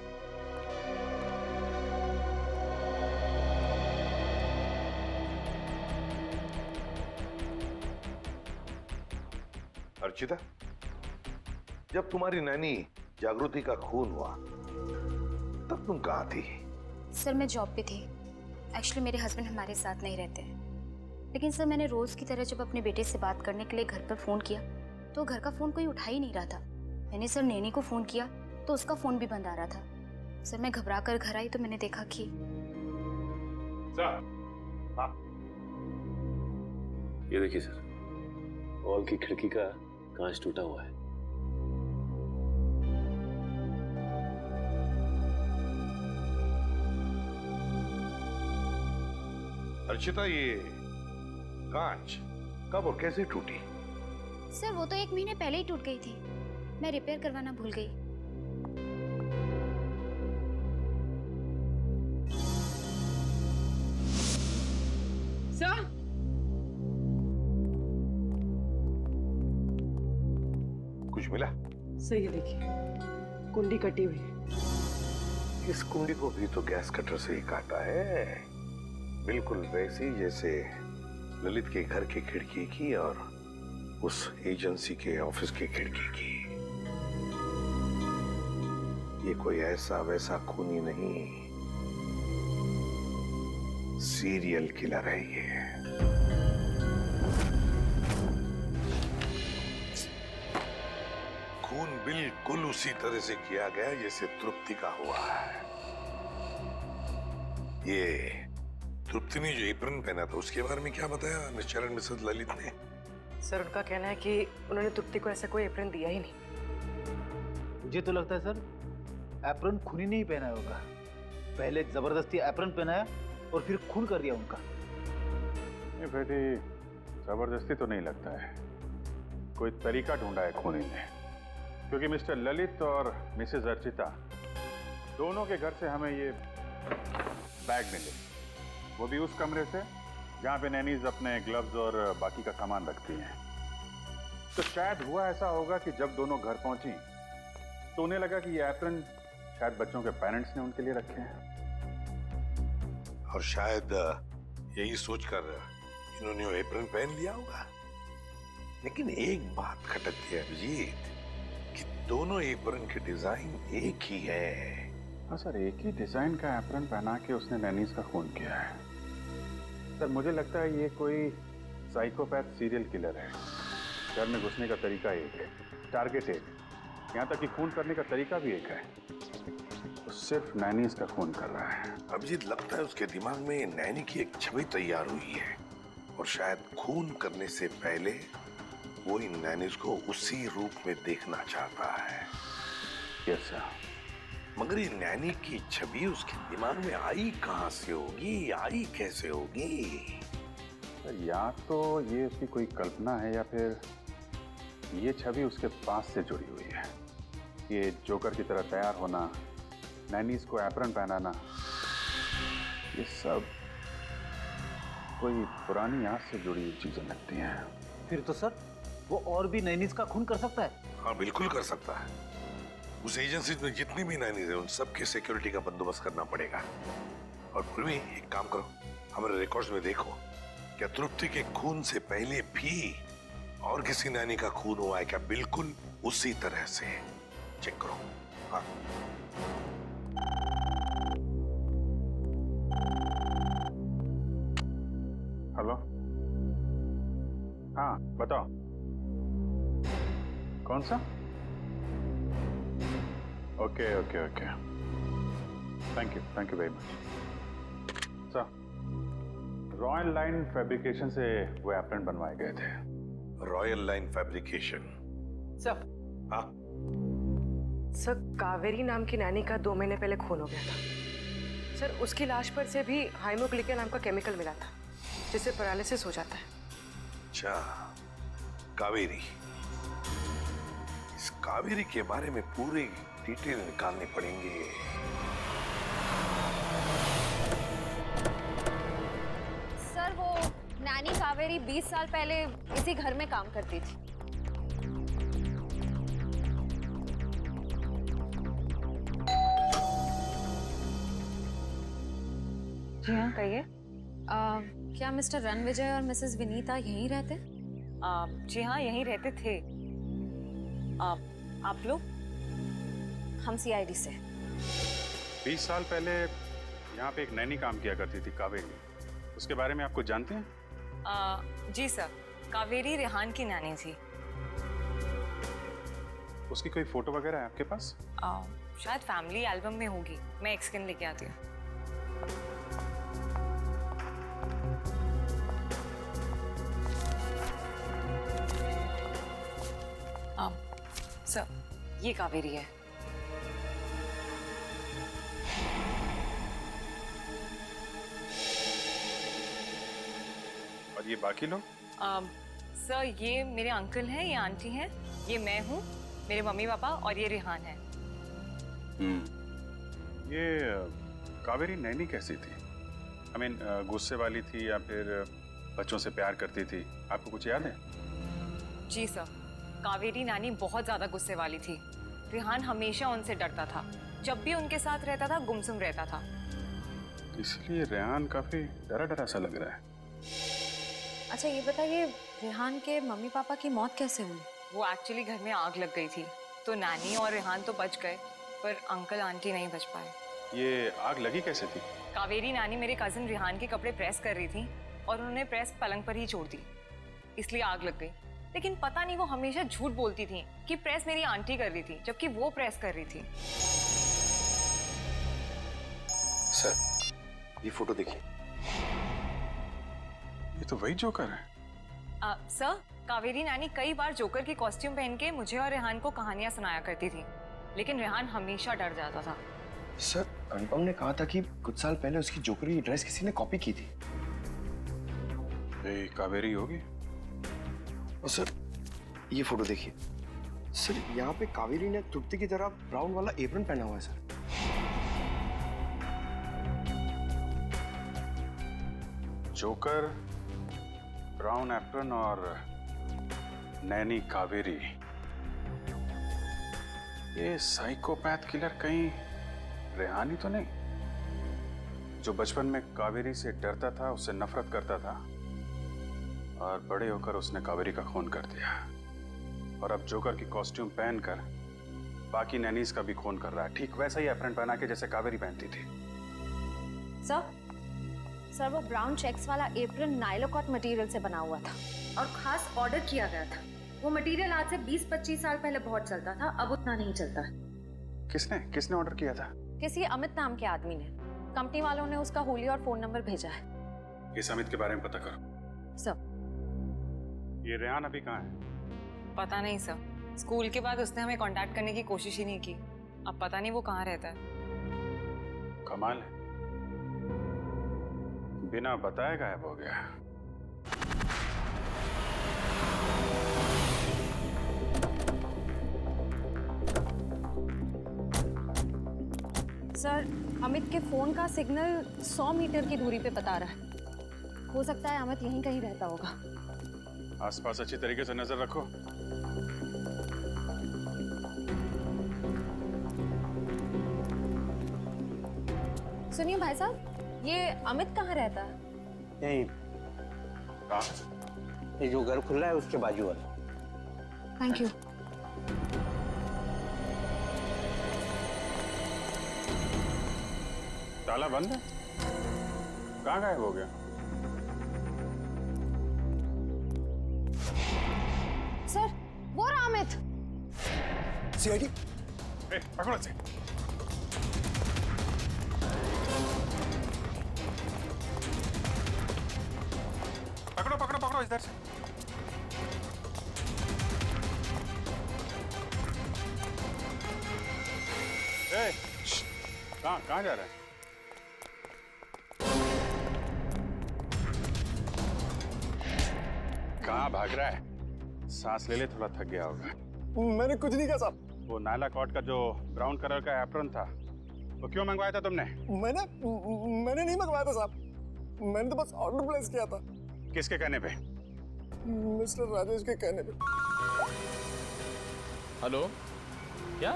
S8: अर्चिता, जब तुम्हारी नैनी जागृति का खून हुआ तब तुम कहाँ थी?
S22: सर मैं जॉब पे थी। एक्चुअली मेरे हस्बैंड हमारे साथ नहीं रहते हैं, लेकिन सर मैंने रोज की तरह जब अपने बेटे से बात करने के लिए घर पर फोन किया तो घर का फोन कोई उठा ही नहीं रहा था। मैंने सर नैनी को फोन किया तो उसका फोन भी बंद आ रहा था। सर मैं घबरा कर घर आई तो मैंने देखा कि
S3: ये देखिए सर, हॉल की खिड़की का कांच टूटा हुआ है।
S8: अर्चिता, ये कांच कब और कैसे टूटी?
S22: सर वो तो 1 महीने पहले ही टूट गई थी, मैं रिपेयर करवाना भूल गई।
S23: सर
S8: कुछ मिला?
S23: सही है, देखिए कुंडी कटी हुई है।
S8: इस कुंडी को भी तो गैस कटर से ही काटा है, बिल्कुल वैसी जैसे ललित के घर की खिड़की की और उस एजेंसी के ऑफिस की खिड़की की। ये कोई ऐसा वैसा खूनी नहीं, सीरियल किलर है ये। खून बिल्कुल उसी तरह से किया गया जैसे तृप्ति का हुआ है। ये तृप्ति ने जो एप्रन पहना था उसके बारे में क्या बताया मिस्टर एंड मिसेस ललित ने?
S23: सर उनका कहना है कि उन्होंने तृप्ति को ऐसा कोई एप्रन दिया ही नहीं।
S19: मुझे तो लगता है सर एप्रन खूनी नहीं पहनाया होगा, पहले जबरदस्ती एप्रन पहनाया और फिर खून कर दिया उनका।
S2: नहीं बेटी, जबरदस्ती तो नहीं लगता है, कोई तरीका ढूंढा है खूनी ने। क्योंकि मिस्टर ललित और मिसेस अर्चिता दोनों के घर से हमें ये बैग मिले, वो भी उस कमरे से जहाँ पे नैनीज अपने ग्लव्स और बाकी का सामान रखती हैं। तो शायद हुआ ऐसा होगा कि जब दोनों घर पहुंची तो उन्हें लगा कि ये एप्रन शायद बच्चों के पेरेंट्स ने उनके लिए रखे हैं,
S8: और शायद यही सोचकर इन्होंने वो एप्रन पहन लिया होगा। लेकिन एक बात खटकती है अभिजीत कि दोनों एप्रन के डिजाइन एक ही है।
S2: हाँ सर, एक ही डिजाइन का एप्रन पहना के उसने नैनीज का खून किया है। सर मुझे लगता है ये कोई साइकोपैथ सीरियल किलर है। घर में घुसने का तरीका एक है, टारगेट एक, यहाँ तक कि खून करने का तरीका भी एक है। तो सिर्फ नैनीज का खून कर रहा है।
S8: अभिजीत, लगता है उसके दिमाग में नैनी की एक छवि तैयार हुई है और शायद खून करने से पहले वो इन नैनीज को उसी रूप में देखना चाहता है।
S2: Yes sir.
S8: मगर ये नैनी की छवि उसके दिमाग में आई कहां से होगी, आई कैसे होगी?
S2: या तो ये उसकी कोई कल्पना है या फिर ये छवि उसके पास से जुड़ी हुई है। ये जोकर की तरह तैयार होना, नैनीज को एप्रन पहनाना, ये सब कोई पुरानी याद से जुड़ी हुई चीजें लगती हैं।
S19: फिर तो सर वो और भी नैनीज का खून कर सकता है।
S8: हाँ बिल्कुल कर सकता है। उस एजेंसी में जितनी भी नैनीज है उन सबके सिक्योरिटी का बंदोबस्त करना पड़ेगा। और फिर भी एक काम करो, हमारे रिकॉर्ड्स में देखो क्या तृप्ति के खून से पहले भी और किसी नैनी का खून हुआ है क्या? बिल्कुल उसी तरह से चेक करो। हाँ
S2: हेलो, हाँ बताओ कौन सा? Okay okay okay, thank you very much sir. Royal line fabrication से वो एप्रन बनवाए गए थे।
S8: Royal line fabrication?
S23: सर
S8: हाँ
S23: सर, कावेरी नाम की नैनी का 2 महीने पहले खून हो गया था। सर, उसकी लाश पर से भी हाइमोग्लिका नाम का केमिकल मिला था, जिससे पैरालिसिस हो जाता है।
S8: अच्छा, कावेरी। इस कावेरी के बारे में पूरी डिटेल निकालनी पड़ेंगे।
S10: सर, वो नैनी कावेरी 20 साल पहले इसी घर में काम करती थी।
S23: जी हाँ, कहिए।
S10: क्या मिस्टर रणविजय और मिसेस विनीता यहीं रहते?
S23: जी हाँ, यहीं रहते थे। आप लोग?
S10: हम सीआईडी से।
S11: 20 साल पहले यहाँ पे एक नैनी काम किया करती थी, कावेरी। उसके बारे में आप कुछ जानते हैं?
S23: जी सर, कावेरी रेहान की नैनी थी।
S11: उसकी कोई फोटो वगैरह है आपके पास?
S23: शायद फैमिली एल्बम में होगी, मैं एक स्कैन लेके आती हूँ। सर, ये कावेरी है।
S11: और ये बाकी लोग?
S23: सर, ये मेरे अंकल हैं, ये आंटी हैं, ये मैं हूँ, मेरे मम्मी पापा, और ये रेहान है।
S11: ये कावेरी नैनी कैसी थी? I mean, गुस्से वाली थी या फिर बच्चों से प्यार करती थी? आपको कुछ याद है?
S23: जी सर, कावेरी नानी बहुत ज्यादा गुस्से वाली थी। रेहान हमेशा उनसे डरता था, जब भी उनके साथ रहता था गुमसुम रहता था।
S11: इसलिए रेहान काफी डरा डरा सा लग रहा है।
S10: अच्छा, ये बताइए, रेहान के मम्मी पापा की मौत कैसे हुई?
S23: वो एक्चुअली घर में आग लग गई थी, तो नानी और रेहान तो बच गए, पर अंकल आंटी नहीं बच पाए।
S11: ये आग लगी कैसे थी?
S23: कावेरी नानी मेरे कजिन रेहान के कपड़े प्रेस कर रही थी और उन्होंने प्रेस पलंग पर ही छोड़ दी, इसलिए आग लग गई। लेकिन पता नहीं वो हमेशा झूठ बोलती थी कि प्रेस मेरी आंटी कर रही थी, जबकि वो प्रेस कर रही थी।
S8: सर, ये फोटो देखिए।
S11: ये तो वही जोकर है।
S23: सर, कावेरी नानी कई बार जोकर की कॉस्ट्यूम पहन के मुझे और रेहान को कहानियां सुनाया करती थी, लेकिन रेहान हमेशा डर जाता था।
S1: सर, अनुपम ने कहा था कि कुछ साल पहले उसकी जोकर की ड्रेस किसी ने कॉपी की थी।
S11: ये कावेरी होगी।
S1: और सर, ये फोटो देखिए। सर, यहाँ पे कावेरी ने तृप्ति की तरह ब्राउन वाला एप्रन पहना हुआ है सर।
S11: जोकर, ब्राउन एप्रन और नैनी कावेरी। ये साइकोपैथ किलर कहीं रेहानी तो नहीं, जो बचपन में कावेरी से डरता था, उससे नफरत करता था, और बड़े होकर उसने कावेरी का खून कर दिया, और अब जोकर की कॉस्ट्यूम पहनकर बाकी नैनीज का भी खून कर रहा है, ठीक वैसा ही एप्रन पहना के जैसे कावेरी पहनती थी।
S10: सर, वो ब्राउन चेक्स वाला एप्रन नाइलोकॉट मटेरियल से बना हुआ था और खास ऑर्डर किया गया था। वो मटेरियल आज से 20-25 साल पहले बहुत चलता था, अब उतना नहीं चलता है।
S11: किसने ऑर्डर किया था?
S10: किसी अमित नाम के आदमी ने। कंपनी वालों ने उसका हुलिया और फोन नंबर भेजा है।
S11: इस अमित के बारे में पता करो।
S10: सर,
S11: ये रेहान अभी कहाँ है?
S23: पता नहीं सर, स्कूल के बाद उसने हमें कांटेक्ट करने की कोशिश ही नहीं की। अब पता नहीं वो कहाँ रहता है।
S11: कमाल है, बिना बताए गायब हो गया।
S10: सर, अमित के फोन का सिग्नल 100 मीटर की दूरी पे बता रहा है। हो सकता है अमित यहीं कहीं रहता होगा।
S11: आसपास अच्छी तरीके से नजर रखो।
S10: सुनिए भाई साहब, ये अमित कहाँ रहता है?
S7: यहीं। ये जो घर खुला है उसके बाजू वाला।
S10: Thank you.
S11: ताला बंद है? कहाँ गायब हो गया?
S10: सर, वो रहा अमित।
S1: सीआईडी,
S11: पकड़ो से। पकड़ो इधर से। कहाँ जा रहा है? कहाँ भाग रहा है? सांस ले ले, थोड़ा थक गया होगा।
S19: मैंने कुछ नहीं कहा साहब।
S11: वो नायला कॉट का जो ब्राउन कलर का एप्रन था, वो क्यों मंगवाया था तुमने?
S19: मैंने नहीं मंगवाया था साहब। मैंने तो बस ऑर्डर प्लेस किया था।
S11: किसके कहने पे?
S19: मिस्टर राजेश के कहने पे।
S16: हेलो, क्या?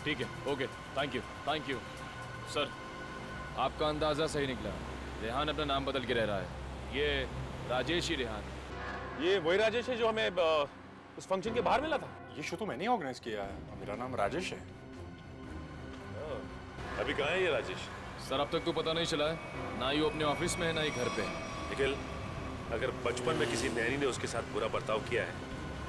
S16: ठीक है, ओके, थैंक यू सर। आपका अंदाजा सही निकला। रेहान अपना नाम बदल के रह रहा है। ये राजेश ही रेहान।
S9: ये वही राजेश है जो हमें उस फंक्शन के बाहर मिला था। ये शो तो मैंने ऑर्गेनाइज किया है। मेरा नाम राजेश है।
S3: अभी कहाँ है ये राजेश?
S16: सर अब तक तो पता नहीं चला है। ना ही वो अपने ऑफिस में है, ना ही घर पे है।
S3: निखिल, अगर बचपन में किसी नैनी ने उसके साथ बुरा बर्ताव किया है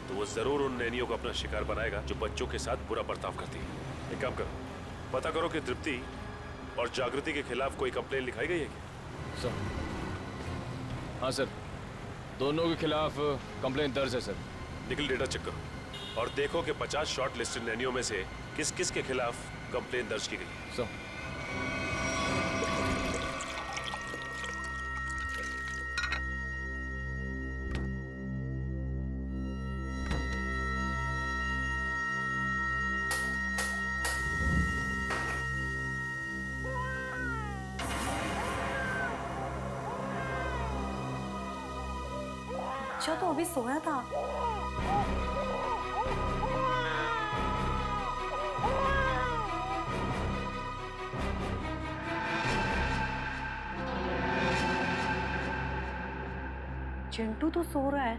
S3: तो वो जरूर उन नैनियों को अपना शिकार बनाएगा जो बच्चों के साथ बुरा बर्ताव करती है। एक काम करो, पता करो कि तृप्ति और जागृति के खिलाफ कोई कंप्लेन लिखाई गई है क्या?
S16: सर, हाँ सर, दोनों के खिलाफ कंप्लेन दर्ज है सर।
S3: निखिल, डेटा चेक करो और देखो कि 50 शॉर्ट लिस्टेड नैनियों में से किस किस के खिलाफ कंप्लेन दर्ज की गई।
S16: सर,
S23: बच्चा तो अभी सोया था। चिंटू तो सो रहा है,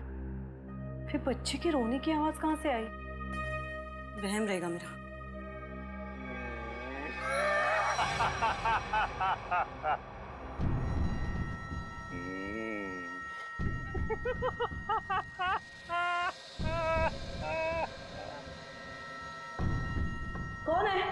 S23: फिर बच्चे की रोने की आवाज कहाँ से आई? वहम रहेगा मेरा। कौन है?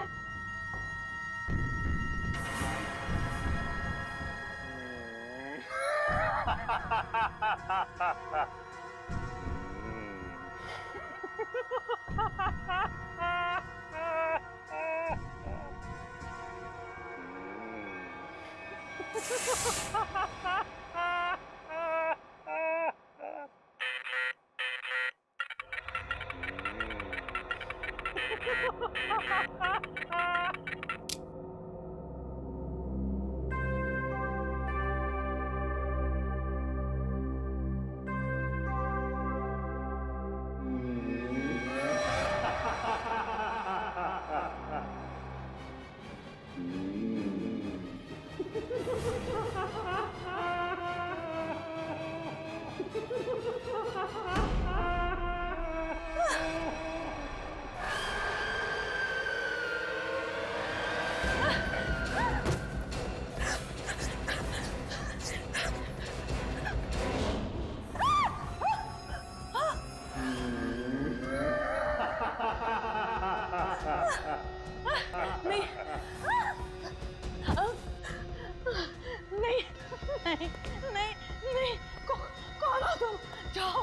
S23: नहीं, कौन हो तुम? जाओ।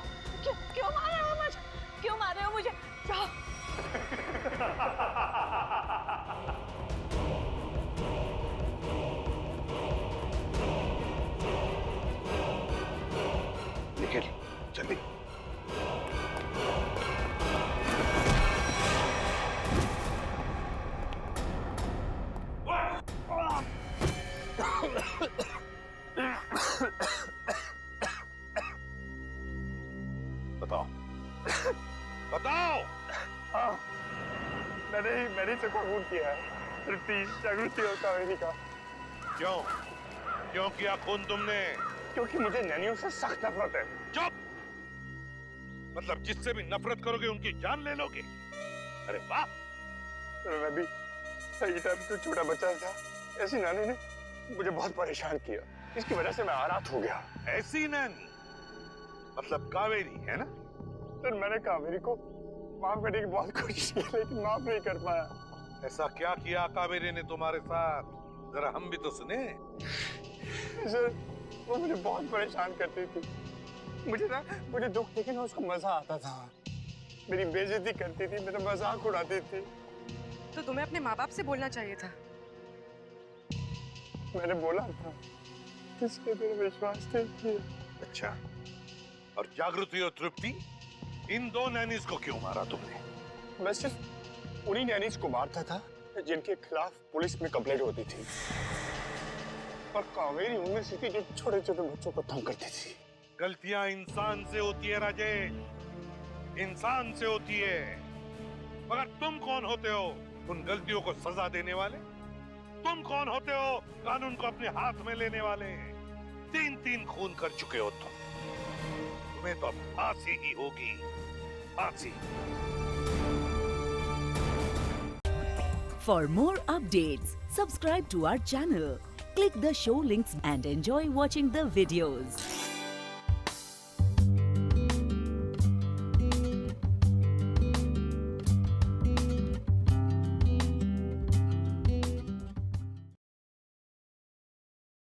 S23: क्यों मार रहे हो मुझे? क्यों मार रहे हो मुझे? जाओ।
S8: निखिल, जल्दी।
S2: बताओ, बताओ।
S4: मैंने से खून किया है, तृप्ति, जागृति और कावेरी का।
S2: क्यों किया खून तुमने?
S4: क्योंकि मुझे नैनियों से सख्त नफरत है।
S2: चुप! मतलब जिससे भी नफरत करोगे उनकी जान ले लोगे? अरे वाह!
S4: मैं भी सही टाइम पे छोटा बच्चा था, ऐसी नानी ने मुझे बहुत परेशान किया। इसकी वजह से मैं आरात हो गया।
S2: ऐसी नानी? मतलब कावेरी, है ना?
S4: तो मैंने कावेरी को माफ करने की बहुत कोशिश की, लेकिन माफ नहीं कर पाया।
S2: ऐसा क्या किया कावेरी ने तुम्हारे साथ? जरा हम भी तो सुने।
S4: सर, वो मुझे बहुत परेशान करती थी। मुझे दुख देखे ना उसको मजा आता था। मेरी बेइज्जती करती थी, मेरा मजाक उड़ाती थी।
S12: तो तुम्हें अपने माँ बाप से बोलना चाहिए था।
S13: मैंने बोला था, किसके पे विश्वास नहीं किया।
S8: अच्छा, और जागृति और तृप्ति, इन दो नैनीज को क्यों मारा तुमने?
S13: मैं सिर्फ उन्हीं नैनीज को मारता था जिनके खिलाफ पुलिस में कंप्लेंट होती थी, और कावेरी उनमें से थी जो छोटे छोटे बच्चों को तंग करती थी।
S8: गलतियां इंसान से होती है राजेश, इंसान से होती है। मगर तुम कौन होते हो उन गलतियों को सजा देने वाले? तुम कौन होते हो कानून को अपने हाथ में लेने वाले? 3 खून कर चुके हो तुम्हें तो अब फांसी ही होगी, फांसी।
S18: For more updates, subscribe to our channel, click the show links and enjoy watching the videos.